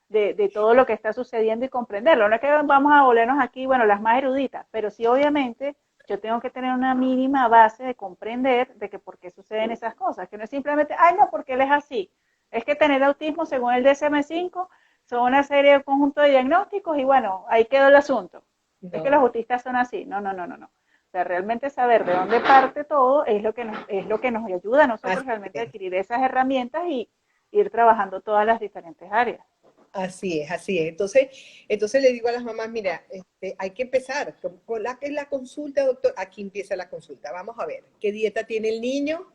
de todo lo que está sucediendo y comprenderlo. No es que vamos a volvernos aquí, bueno, las más eruditas, pero sí obviamente yo tengo que tener una mínima base de comprender de que por qué suceden esas cosas, que no es simplemente, ay, no, porque él es así. Es que tener autismo, según el DSM-5, son una serie de conjunto de diagnósticos y bueno, ahí quedó el asunto. Es que los No, autistas son así. No, no, no, no, no. O sea, realmente saber de dónde parte todo es lo que nos ayuda a nosotros así realmente a es. adquirir esas herramientas y ir trabajando todas las diferentes áreas. Así es, así es. Entonces le digo a las mamás, mira, hay que empezar con la consulta, doctor. Aquí empieza la consulta. Vamos a ver, ¿qué dieta tiene el niño?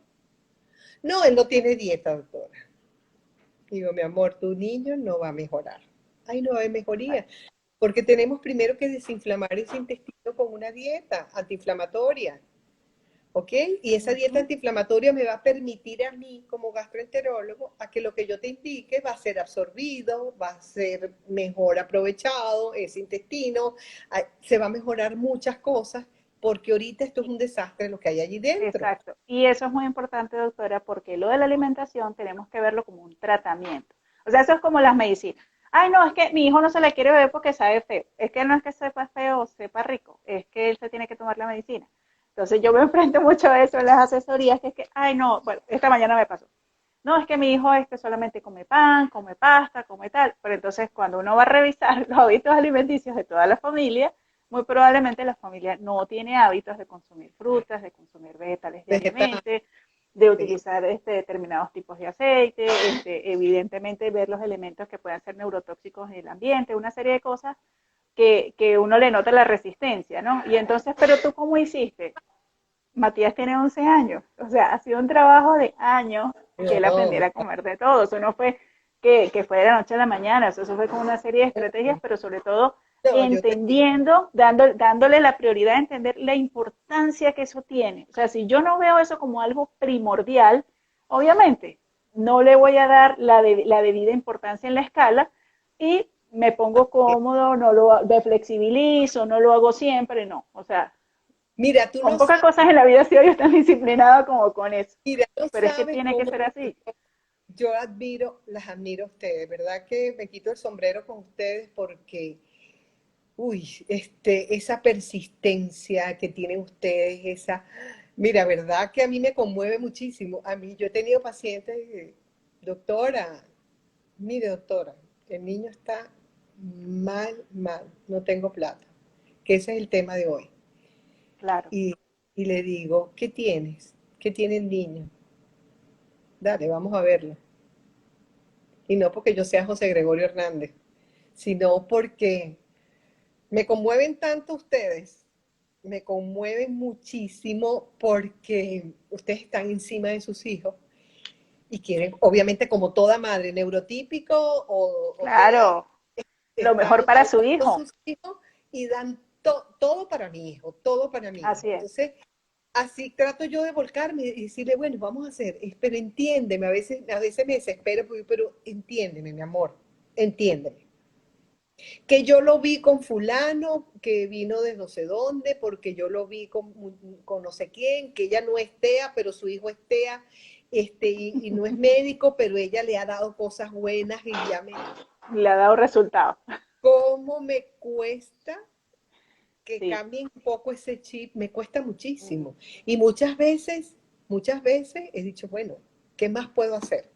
No, él no tiene dieta, doctora. Digo, mi amor, tu niño no va a mejorar. Ay, no va a haber mejoría. Exacto. Porque tenemos primero que desinflamar ese intestino con una dieta antiinflamatoria. ¿Ok? Y esa dieta Ujú. antiinflamatoria me va a permitir a mí, como gastroenterólogo, a que lo que yo te indique va a ser absorbido, va a ser mejor aprovechado, ese intestino, se va a mejorar muchas cosas, porque ahorita esto es un desastre lo que hay allí dentro. Exacto. Y eso es muy importante, doctora, porque lo de la alimentación tenemos que verlo como un tratamiento. O sea, eso es como las medicinas. Ay, no, es que mi hijo no se la quiere beber porque sabe feo. Es que no es que sepa feo o sepa rico, es que él se tiene que tomar la medicina. Entonces yo me enfrento mucho a eso en las asesorías, que es que, ay, no, bueno, esta mañana me pasó. No, es que mi hijo es que solamente come pan, come pasta, come tal. Pero entonces cuando uno va a revisar los hábitos alimenticios de toda la familia, muy probablemente la familia no tiene hábitos de consumir frutas, de consumir vegetales Vegetal, diariamente, de sí, utilizar determinados tipos de aceite, evidentemente ver los elementos que puedan ser neurotóxicos en el ambiente, una serie de cosas que uno le nota la resistencia, ¿no? Y entonces, pero tú cómo hiciste? Matías tiene 11 años, o sea, ha sido un trabajo de años que él no, aprendiera a comer de todo. Eso no fue que fue de la noche a la mañana, eso fue con una serie de estrategias, pero sobre todo no, yo te digo, entendiendo, dándole la prioridad a entender la importancia que eso tiene. O sea, si yo no veo eso como algo primordial, obviamente no le voy a dar la debida importancia en la escala y me pongo cómodo, no lo de flexibilizo, no lo hago siempre, no. O sea, mira, tú con no pocas sabes, cosas en la vida he sido yo tan disciplinada como con eso. mira, no Pero es que sabes tiene que cómo ser así. yo las admiro a ustedes, ¿verdad? Que me quito el sombrero con ustedes porque uy, esa persistencia que tienen ustedes, mira, verdad que a mí me conmueve muchísimo. A mí, yo he tenido pacientes, doctora, mire doctora, el niño está mal, mal, no tengo plata, que ese es el tema de hoy. Claro. Y, y le digo, ¿qué tienes? que tiene el niño. Dale, vamos a verlo. Y no porque yo sea José Gregorio Hernández, sino porque me conmueven tanto ustedes, me conmueven muchísimo porque ustedes están encima de sus hijos y quieren, obviamente como toda madre, neurotípico o TEA, Claro, lo mejor están para su adoptando hijo. sus hijos y dan todo para mi hijo, todo para mi hijo. Así es. Entonces, así trato yo de volcarme y decirle, bueno, vamos a hacer, pero entiéndeme, a veces me desespero, pero entiéndeme, mi amor, entiéndeme. Que yo lo vi con fulano, que vino de no sé dónde, porque yo lo vi con no sé quién, que ella no es TEA, pero su hijo es TEA, y no es médico, pero ella le ha dado cosas buenas y ya me... Le ha dado resultado. ¿Cómo me cuesta que Sí. cambien un poco ese chip? Me cuesta muchísimo. Y muchas veces he dicho, bueno, ¿qué más puedo hacer?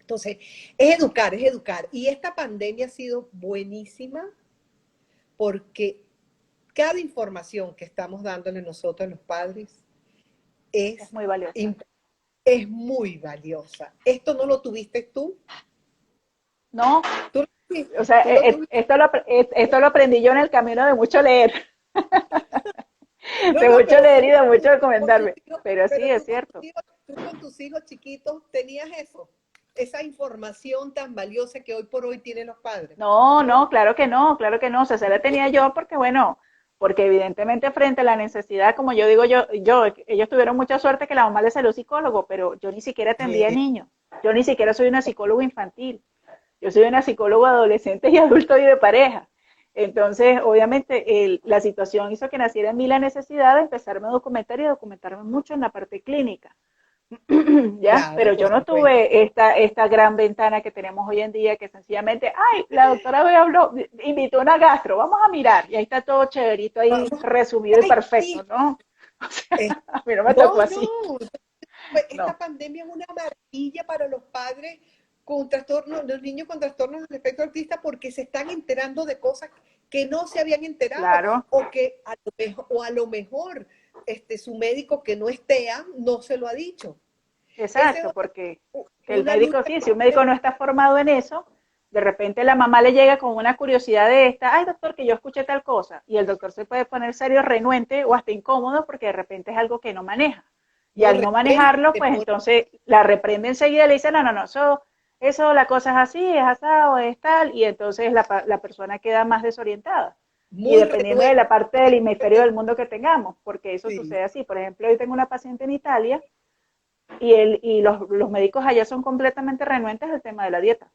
Entonces, es educar, es educar. Y esta pandemia ha sido buenísima porque cada información que estamos dándole nosotros los padres Es es, muy valiosa. es muy valiosa. Esto no lo tuviste tú, No, tú, o sea, tú lo tuviste. esto lo aprendí yo en el camino de mucho leer, No, de no, mucho pero leer y sí, de mucho con tus documentarme. hijos, Pero sí, pero es cierto. tú con tus hijos chiquitos tenías eso, esa información tan valiosa que hoy por hoy tienen los padres, No, ¿no? no, claro que no, claro que no. O sea, se la tenía yo porque, bueno, porque evidentemente frente a la necesidad, como yo digo, ellos tuvieron mucha suerte que la mamá les salió psicólogo, pero yo ni siquiera atendía Eh, niños. Yo ni siquiera soy una psicóloga infantil. Yo soy una psicóloga de adolescentes y adultos y de pareja. Entonces, obviamente, la situación hizo que naciera en mí la necesidad de empezarme a documentar y a documentarme mucho en la parte clínica. ¿Ya? Pero claro, yo por no supuesto. tuve esta gran ventana que tenemos hoy en día que sencillamente, ay, la doctora me habló, invitó a una gastro, vamos a mirar, y ahí está todo chéverito, ahí Vamos, resumido y ay, perfecto, sí, ¿no? O sea, eh, a mí no me tocó no, así, no, esta no, pandemia es una maravilla para los padres con trastornos, los niños con trastornos del espectro autista porque se están enterando de cosas que no se habían enterado claro, o que a lo mejor su médico que no es TEA no se lo ha dicho. Esa es exacto, porque el una médico lucha sí, si que un médico no está formado en eso, de repente la mamá le llega con una curiosidad de esta, ay doctor, que yo escuché tal cosa, y el doctor se puede poner serio, renuente o hasta incómodo porque de repente es algo que no maneja. Y no al no repente, manejarlo, te pues pone entonces la reprende enseguida y le dice, no, no, no, eso la cosa es así, es asado, es tal, y entonces la persona queda más desorientada. Y muy dependiendo de renuente. la parte del hemisferio del mundo que tengamos, porque eso Sí, sucede así. Por ejemplo, hoy tengo una paciente en Italia y los médicos allá son completamente renuentes al tema de la dieta,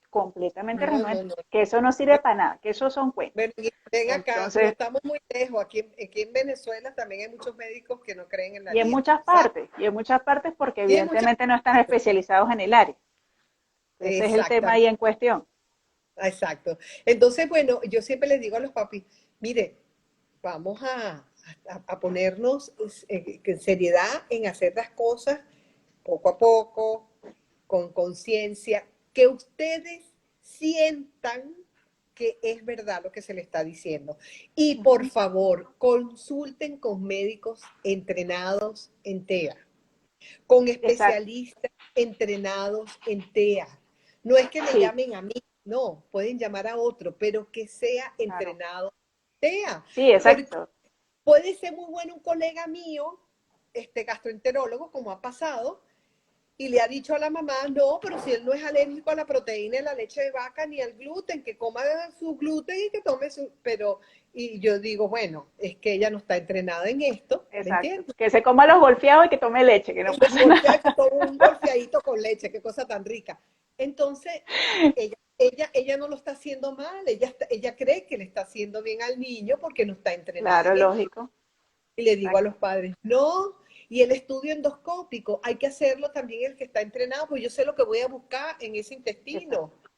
completamente no, no, renuentes, no. que eso no sirve para nada, que eso son cuentos. Ven, ven acá, no Entonces, estamos muy lejos. Aquí en Venezuela también hay muchos médicos que no creen en la dieta, ¿sabes? y en muchas partes porque Y hay muchas evidentemente no están especializados en el área. Ese es el tema ahí exactamente, en cuestión. exacto. Entonces, bueno, yo siempre les digo a los papis, mire, vamos a ponernos en seriedad en hacer las cosas poco a poco, con conciencia, que ustedes sientan que es verdad lo que se le está diciendo. Y Uh por -huh. favor, consulten con médicos entrenados en TEA, con Exacto, especialistas entrenados en TEA. No es que me sí, llamen a mí, no, pueden llamar a otro, pero que sea claro. entrenado en TEA. Sí, Porque exacto. puede ser muy bueno un colega mío, gastroenterólogo, como ha pasado, y le ha dicho a la mamá, no, pero si él no es alérgico a la proteína de la leche de vaca ni al gluten, que coma su gluten y que tome su... Pero, y yo digo, bueno, es que ella no está entrenada en esto, ¿me Exacto. entiendes? Que se coma los golfeados y que tome leche, que no Y los pasa golpea nada. que toma un golpeadito con leche, qué cosa tan rica. Entonces, ella no lo está haciendo mal, ella cree que le está haciendo bien al niño porque no está entrenada Claro, en esto. lógico. Y le digo a los Exacto. padres, no, y el estudio endoscópico hay que hacerlo también el que está entrenado, pues yo sé lo que voy a buscar en ese intestino. Exacto.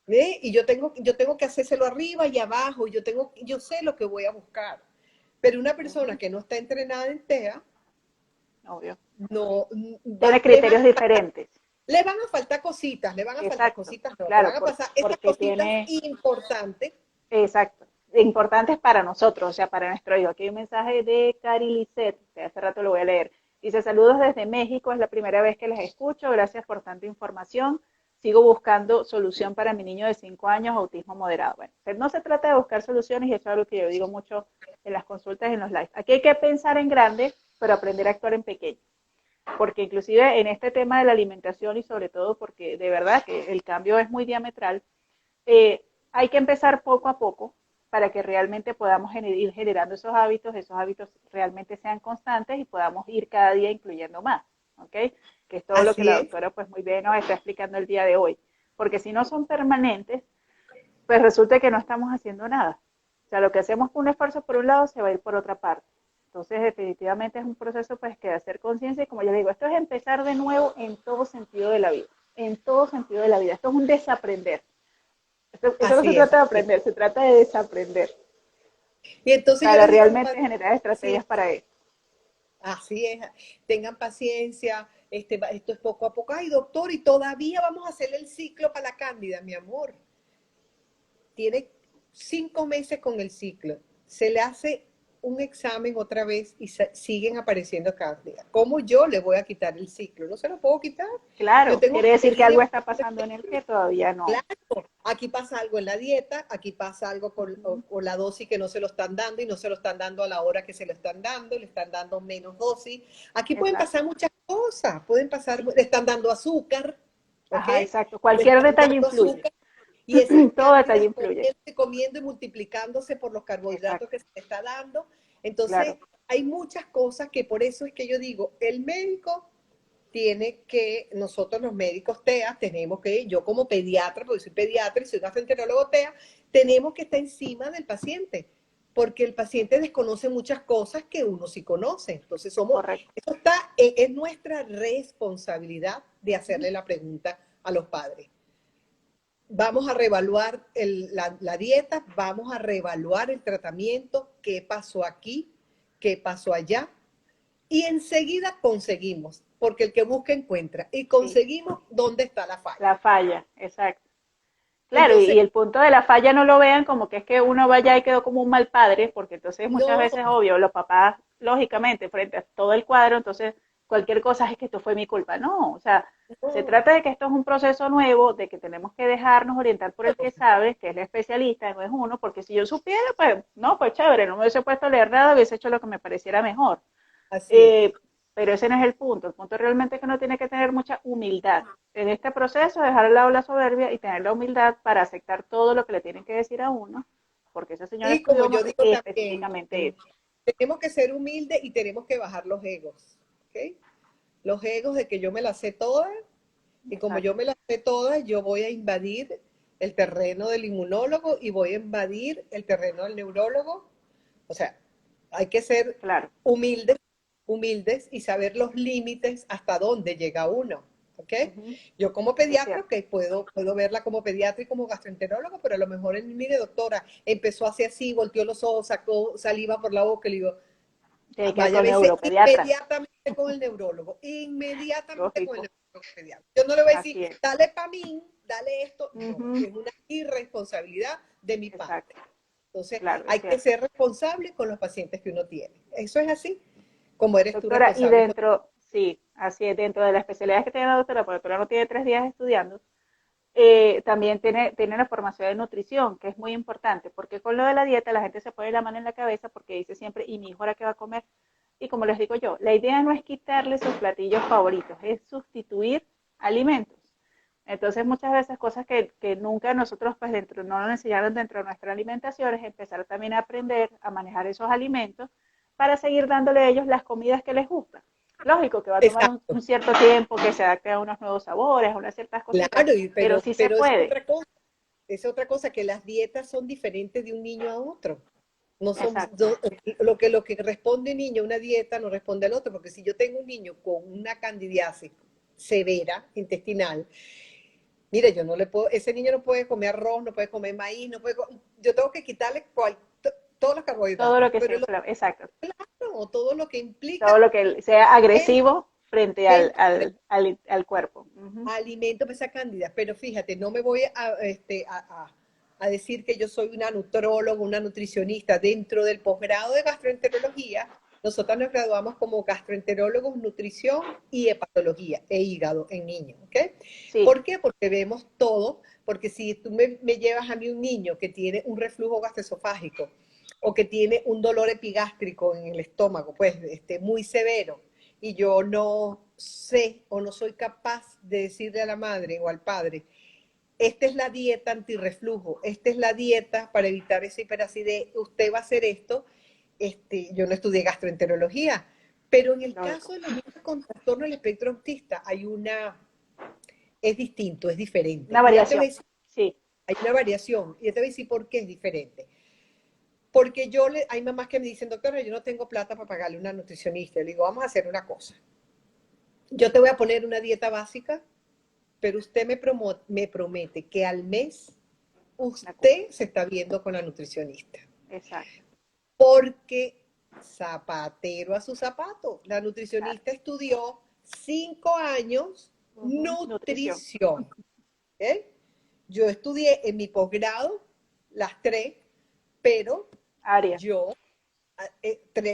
¿Ve? Y yo tengo que hacérselo arriba y abajo, yo sé lo que voy a buscar. Pero una Uh persona -huh. que no está entrenada en TEA, Obvio. no, Tiene criterios diferentes. le van a faltar cositas, Exacto. no, le Claro, van a pasar estas porque cositas tiene, importantes. exacto, importantes para nosotros, o sea, para nuestro hijo. Aquí hay un mensaje de Cari Lisset, que hace rato lo voy a leer. Dice, saludos desde México, es la primera vez que les escucho, gracias por tanta información. Sigo buscando solución para mi niño de 5 años, autismo moderado. Bueno, pero no se trata de buscar soluciones y eso es algo que yo digo mucho en las consultas y en los lives. Aquí hay que pensar en grande, pero aprender a actuar en pequeño. Porque inclusive en este tema de la alimentación y sobre todo porque de verdad que el cambio es muy diametral, hay que empezar poco a poco para que realmente podamos ir generando esos hábitos realmente sean constantes y podamos ir cada día incluyendo más, ¿ok? Que es todo lo que Así la es. doctora pues muy bien nos está explicando el día de hoy. Porque si no son permanentes, pues resulta que no estamos haciendo nada. O sea, lo que hacemos con un esfuerzo por un lado se va a ir por otra parte. Entonces, definitivamente es un proceso pues que de hacer conciencia y como ya digo, esto es empezar de nuevo en todo sentido de la vida. En todo sentido de la vida. Esto es un desaprender. Esto no se Así es. trata de aprender, se trata de desaprender Y entonces yo para les digo a los realmente padres, generar estrategias para eso. así es, tengan paciencia, esto es poco a poco. Ay, doctor, y todavía vamos a hacer el ciclo para la cándida, mi amor. Tiene 5 meses con el ciclo. Se le hace un examen otra vez y siguen apareciendo cándida. ¿Cómo yo le voy a quitar el ciclo? No se lo puedo quitar. Yo Claro, tengo quiere decir que algo medidas. está pasando en él que todavía no. Claro, aquí pasa algo en la dieta, aquí pasa algo con la dosis que no se lo están dando y no se lo están dando a la hora que se lo están dando, le están dando menos dosis. Aquí pueden Exacto. pasar muchas cosas, pueden pasar, le están dando azúcar, ¿ok? Ajá, exacto. Le Cualquier están detalle dando influye. azúcar y esas Todo detalle cándidas influye. comiendo y multiplicándose por los carbohidratos Exacto, que se le está dando. Entonces, claro. hay muchas cosas que por eso es que yo digo, el médico tiene que, nosotros los médicos TEA, tenemos que, yo como pediatra, porque soy pediatra y soy gastroenterólogo TEA, tenemos que estar encima del paciente, porque el paciente desconoce muchas cosas que uno sí conoce. Entonces, Correcto. eso está, es nuestra responsabilidad de hacerle la pregunta a los padres. Vamos a reevaluar la dieta, vamos a reevaluar el tratamiento, qué pasó aquí, qué pasó allá, y enseguida conseguimos, porque el que busca encuentra, y Sí, conseguimos dónde está la falla. la falla, exacto. Claro, y Entonces, el punto de la falla no lo vean como que es que uno vaya y quedó como un mal padre, porque entonces muchas no, veces, obvio, los papás, lógicamente, frente a todo el cuadro, entonces cualquier cosa es que esto fue mi culpa. No, o sea, se no, trata de que esto es un proceso nuevo, de que tenemos que dejarnos orientar por el que sabe, que es el especialista, no es uno, porque si yo supiera, pues, no, pues chévere, no me hubiese puesto a leer nada, hubiese hecho lo que me pareciera mejor. así es. Eh, pero ese no es el punto realmente es que uno tiene que tener mucha humildad en este proceso, dejar al lado la soberbia y tener la humildad para aceptar todo lo que le tienen que decir a uno, porque ese señor Y como estudió yo digo también, específicamente eso. tenemos que ser humildes y tenemos que bajar los egos, ¿ok? Los egos de que yo me las sé todas, y como yo Exacto, me las sé todas, yo voy a invadir el terreno del inmunólogo y voy a invadir el terreno del neurólogo. O sea, hay que ser claro. humildes, humildes y saber los límites hasta dónde llega uno. ¿Ok? Ujú, Yo como es pediatra, cierto. que puedo verla como pediatra y como gastroenterólogo, pero a lo mejor, mire, doctora, empezó así, volteó los ojos, sacó saliva por la boca y le digo, Tiene que ir vaya a con verse neuropediatra, inmediatamente con el neurólogo, inmediatamente con el lógico, neurólogo pediatra. Yo no le voy a decir, así es. dale pamín, dale esto, no, Ujú, es una irresponsabilidad de mi exacto, parte. Entonces, claro, es hay que cierto. ser responsable con los pacientes que uno tiene. Eso es así, como eres tú Doctora, y responsable con... dentro, sí, así es, dentro de la especialidad que tiene la doctora, porque la doctora no tiene 3 días estudiando, también tiene la formación de nutrición, que es muy importante, porque con lo de la dieta la gente se pone la mano en la cabeza porque dice siempre, ¿y mi hijo ahora qué va a comer? Y como les digo yo, la idea no es quitarle sus platillos favoritos, es sustituir alimentos. Entonces muchas veces cosas que nunca nosotros pues dentro, no nos enseñaron dentro de nuestra alimentación es empezar también a aprender a manejar esos alimentos para seguir dándole a ellos las comidas que les gustan. Lógico que va a tomar Exacto, un cierto tiempo que se adapte a unos nuevos sabores, a unas ciertas cositas, claro, pero sí se pero puede. es otra cosa, que las dietas son diferentes de un niño a otro. No son, Exacto. lo que responde un niño a una dieta no responde al otro, porque si yo tengo un niño con una candidiasis severa intestinal, mire, yo no le puedo, ese niño no puede comer arroz, no puede comer maíz, no puede, yo tengo que quitarle todos los Todo carbohidratos, lo que sea pero exacto. claro, todo lo que implica Todo lo que sea el, agresivo frente al, dentro del al, al, al cuerpo. Ujú. alimento para esa cándida. Pero fíjate, no me voy a decir que yo soy una nutróloga, una nutricionista dentro del posgrado de gastroenterología. Nosotros nos graduamos como gastroenterólogos, nutrición y hepatología e hígado en niños, ¿ok? Sí, ¿Por qué? Porque vemos todo, porque si tú me llevas a mí un niño que tiene un reflujo gastroesofágico o que tiene un dolor epigástrico en el estómago, pues muy severo, y yo no sé o no soy capaz de decirle a la madre o al padre, esta es la dieta antirreflujo, esta es la dieta para evitar esa hiperacidez, usted va a hacer esto. Yo no estudié gastroenterología, pero en el caso lógico. de los niños con trastorno del espectro autista es distinto, es diferente. Una Y ya te voy a variación. decir, Sí, hay una variación, y ya te voy a decir por qué es diferente. Porque hay mamás que me dicen, doctora, yo no tengo plata para pagarle a una nutricionista. Le digo, vamos a hacer una cosa. Yo te voy a poner una dieta básica, pero usted me promete que al mes la cumple. usted se está viendo con la nutricionista. Exacto. Porque zapatero a su zapato. La Claro. nutricionista estudió 5 años Ujú. Nutrición. nutrición. ¿Ok? Yo estudié en mi posgrado las tres, pero Área. yo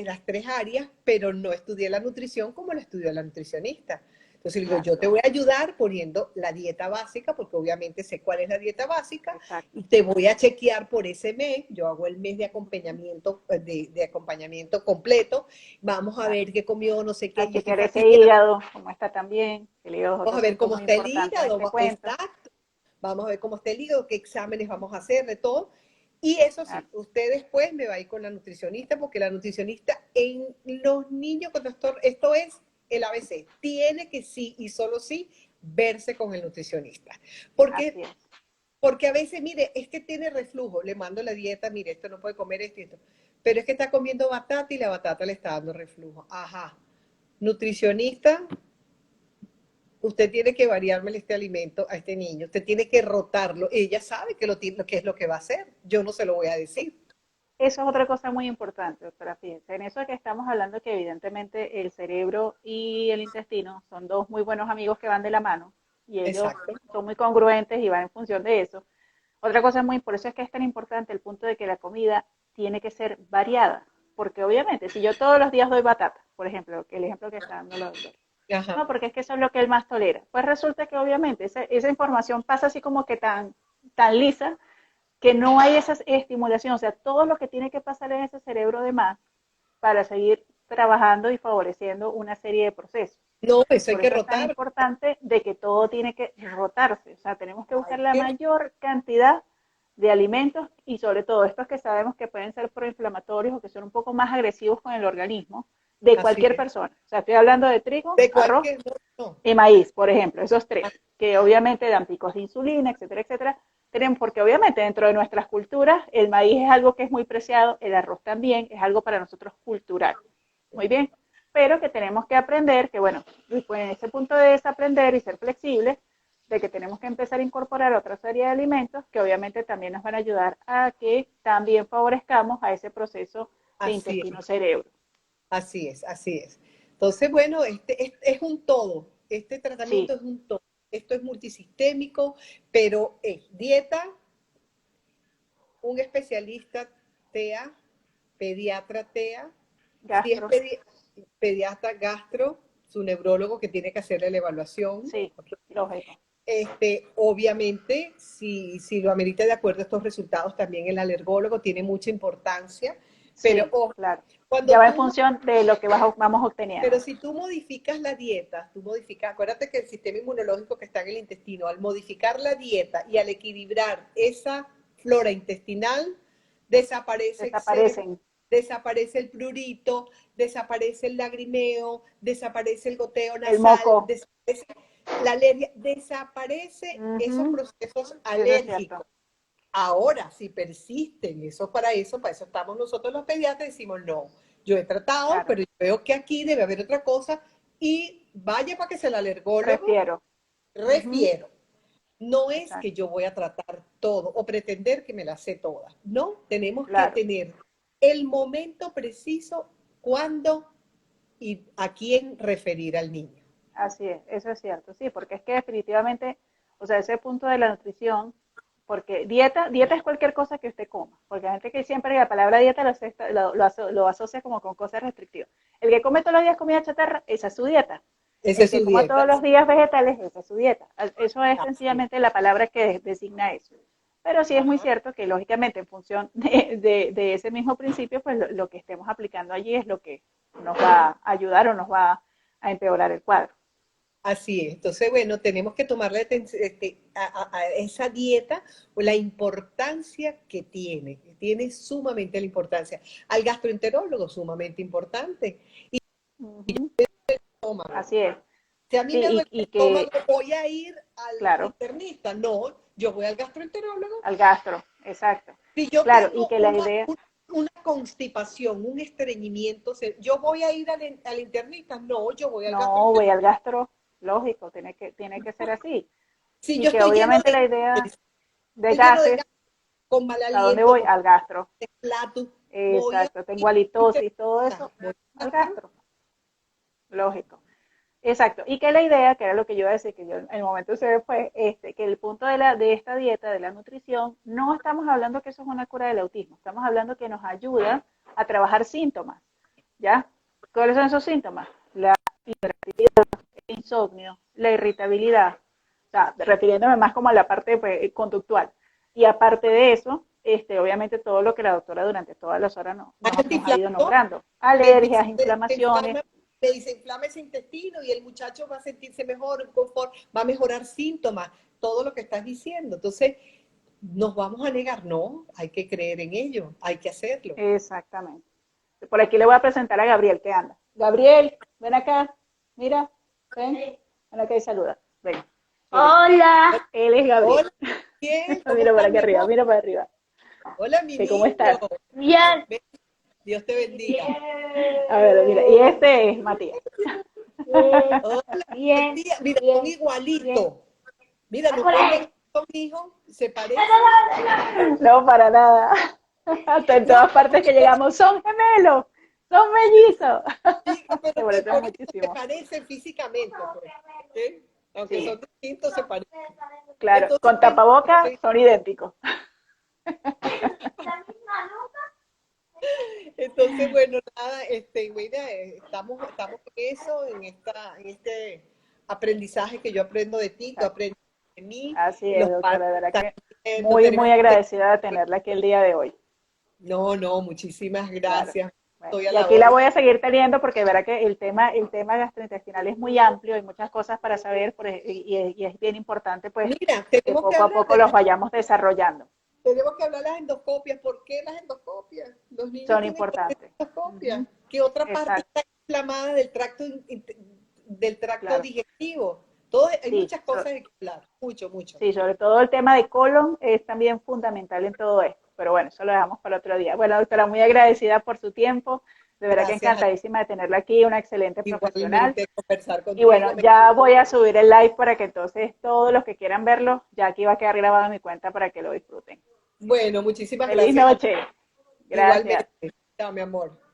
las tres áreas, pero no estudié la nutrición como la estudió la nutricionista. Entonces digo, Claro. yo te voy a ayudar poniendo la dieta básica, porque obviamente sé cuál es la dieta básica, Exacto. y te voy a chequear por ese mes. Yo hago el mes de acompañamiento, de acompañamiento completo. Vamos a Claro. ver qué comió, no sé qué, A y estoy chequear ese fastidiada. hígado, cómo está también. El hígado es Vamos otro a ver punto cómo muy está el importante en hígado, este cuento. exacto. Vamos a ver cómo está el hígado, qué exámenes vamos a hacer, de todo. Y eso sí, Claro. usted después me va a ir con la nutricionista, porque la nutricionista en los niños con trastorno, esto es el ABC, tiene que sí y solo sí verse con el nutricionista. Así Porque, es. porque a veces, mire, es que tiene reflujo, le mando la dieta, mire, esto no puede comer esto y esto, pero es que está comiendo batata y la batata le está dando reflujo. Ajá, nutricionista, usted tiene que variarme este alimento a este niño, usted tiene que rotarlo. Ella sabe que es lo que va a hacer, yo no se lo voy a decir. Eso es otra cosa muy importante, doctora. Fíjense, en eso que estamos hablando, que evidentemente el cerebro y el intestino son dos muy buenos amigos que van de la mano y ellos Exacto. son muy congruentes y van en función de eso. Otra cosa muy, por eso es que es tan importante el punto de que la comida tiene que ser variada, porque obviamente si yo todos los días doy batata, por ejemplo, el ejemplo que está dando la doctora, Ajá. no, porque es que eso es lo que él más tolera, pues resulta que obviamente esa información pasa así como que tan lisa que no hay esa estimulación, o sea, todo lo que tiene que pasar en ese cerebro de más para seguir trabajando y favoreciendo una serie de procesos. No, eso hay Por que eso es tan rotar. importante de que todo tiene que rotarse, o sea, tenemos que buscar Hay la que, mayor cantidad de alimentos y sobre todo estos que sabemos que pueden ser proinflamatorios o que son un poco más agresivos con el organismo de así cualquier es. persona. O sea, estoy hablando de trigo, De arroz cualquier, no. y maíz, por ejemplo, esos Ah, tres, que obviamente dan picos de insulina, etcétera, etcétera. Tenemos, porque obviamente dentro de nuestras culturas el maíz es algo que es muy preciado, el arroz también es algo para nosotros cultural. Muy bien, pero que tenemos que aprender, que bueno, pues en ese punto de desaprender y ser flexibles, de que tenemos que empezar a incorporar otra serie de alimentos que obviamente también nos van a ayudar a que también favorezcamos a ese proceso de así es, intestino-cerebro. así es, así es. Entonces, bueno, es un todo. Este tratamiento Sí, es un todo. Esto es multisistémico, pero es dieta, un especialista TEA, pediatra TEA, si es gastro, pediatra gastro, su neurólogo que tiene que hacerle la evaluación. sí, lógico. Obviamente, si lo amerita de acuerdo a estos resultados, también el alergólogo tiene mucha importancia, pero Sí, ojo, claro. Ya cuando va en tú, función de lo que vamos pero obteniendo. si tú modificas la dieta, tú modificas, acuérdate que el sistema inmunológico que está en el intestino, al modificar la dieta y al equilibrar esa flora intestinal, desaparece Desaparecen. desaparece el prurito, desaparece el lagrimeo, desaparece el goteo El nasal, moco. desaparece la alergia, desaparece esos Ujú. procesos Eso es cierto. alérgicos. Ahora, si persisten, para eso estamos nosotros los pediatras, decimos, no, yo he tratado, Claro. pero yo veo que aquí debe haber otra cosa y vaya para que sea el alergólogo, Refiero. Ujú. refiero. No es que Exacto. yo voy a tratar todo o pretender que me la sé toda. No, tenemos que Claro. tener el momento preciso cuándo y a quién referir al niño. Así es. Eso es cierto. Sí, porque es que definitivamente, o sea, ese punto de la nutrición, porque dieta es cualquier cosa que usted coma, porque la gente que siempre la palabra dieta lo asocia como con cosas restrictivas. El que come todos los días comida chatarra, esa es su dieta. Esa El es que su coma dieta. todos los días vegetales, esa es su dieta. Eso es Así. sencillamente la palabra que designa eso. Pero sí es muy Ajá. cierto que lógicamente en función de ese mismo principio, pues lo que estemos aplicando allí es lo que nos va a ayudar o nos va a empeorar el cuadro. Así es. Entonces, bueno, tenemos que tomarle a esa dieta o la importancia que tiene sumamente la importancia. Al gastroenterólogo, sumamente importante. Y Ujú. estómago. Así es. Si a mí me Sí, duele el y estómago, que, ¿voy a ir al claro, internista? No, yo voy al gastroenterólogo. al gastro, exacto. Si yo Claro, y tengo que la idea, una constipación, un estreñimiento, ¿yo voy a ir al internista? No, yo voy al no gastroenterólogo. voy al gastro, lógico, tiene que ser así. Si Y yo que estoy lleno obviamente la idea de estoy lleno de gases, gases, con mal ¿a dónde aliento, voy? con Al gastro. plato, voy a Exacto, ir tengo al halitosis, todo internista, eso, voy al al gastro. gastro, lógico. Exacto, y que la idea, que era lo que yo iba a decir, que yo en el momento se ve fue que el punto de esta dieta, de la nutrición, no estamos hablando que eso es una cura del autismo, estamos hablando que nos ayuda a trabajar síntomas, ¿ya? ¿Cuáles son esos síntomas? La hiperactividad, el insomnio, la irritabilidad, o sea, refiriéndome más como a la parte pues, conductual. Y aparte de eso, obviamente todo lo que la doctora durante todas las horas nos ha ido Antiinflamatorio, nombrando, me alergias, dice, inflamaciones, me desinflama ese intestino y el muchacho va a sentirse mejor, en confort, va a mejorar síntomas, todo lo que estás diciendo. Entonces, nos vamos a negar, no, hay que creer en ello, hay que hacerlo. exactamente. Por aquí le voy a presentar a Gabriel, que anda. Gabriel, ven acá. Mira, ven acá y saluda. Ven. Hola, Él es Gabriel. Hola, bien, ¿cómo Mira para estás, aquí mi arriba, amor? mira para arriba. Hola, mi ¿Qué, cómo niño. estás? bien, Dios te bendiga. A ver, mira, y este es Matías. Hola, bien, tía. Mira, son bien, bien. igualitos. Mira, no puedo negar ¡Apúrale! que son hijos, se parecen. No, para nada. Hasta en No, todas partes que llegamos, son gemelos, son mellizos. chica, Se pero parecen por eso se muchísimo. parecen físicamente, pues. ¿Sí? Aunque Sí, son distintos, se parecen. claro, Entonces, con bueno, tapaboca son idénticos. entonces, bueno, nada, mira, estamos en eso, en este aprendizaje que yo aprendo de ti, tú aprendes de mí, Así es, los padres doctora, de verdad que no muy, tenemos muy que... agradecida de tenerla aquí el día de hoy. No, no, muchísimas Claro. gracias. Bueno, Estoy a y la aquí la orden. voy a seguir teniendo porque verá que el tema gastrointestinal es muy amplio, hay muchas cosas para saber y es bien importante pues Mira, que tenemos que poco a hablar poco los vayamos desarrollando. tenemos que hablar de las endoscopias. ¿Por qué las endoscopias? Los niños Son tienen que hacer importantes. endoscopias. Ujú. ¿Qué otra parte Exacto, está inflamada del tracto claro. digestivo? Todo, hay Sí, muchas cosas de que hablar, mucho, mucho. sí, sobre todo el tema de colon es también fundamental en todo esto. Pero bueno, eso lo dejamos para otro día. Bueno, doctora, muy agradecida por su tiempo. De verdad que Gracias a ti. encantadísima de tenerla aquí, una excelente profesional. Igualmente conversar Y bueno, contigo. ya voy a subir el live para que entonces todos los que quieran verlo, ya aquí va a quedar grabado en mi cuenta para que lo disfruten. Bueno, muchísimas Feliz gracias a ti. noche. Gracias. Igualmente. Chao, mi amor.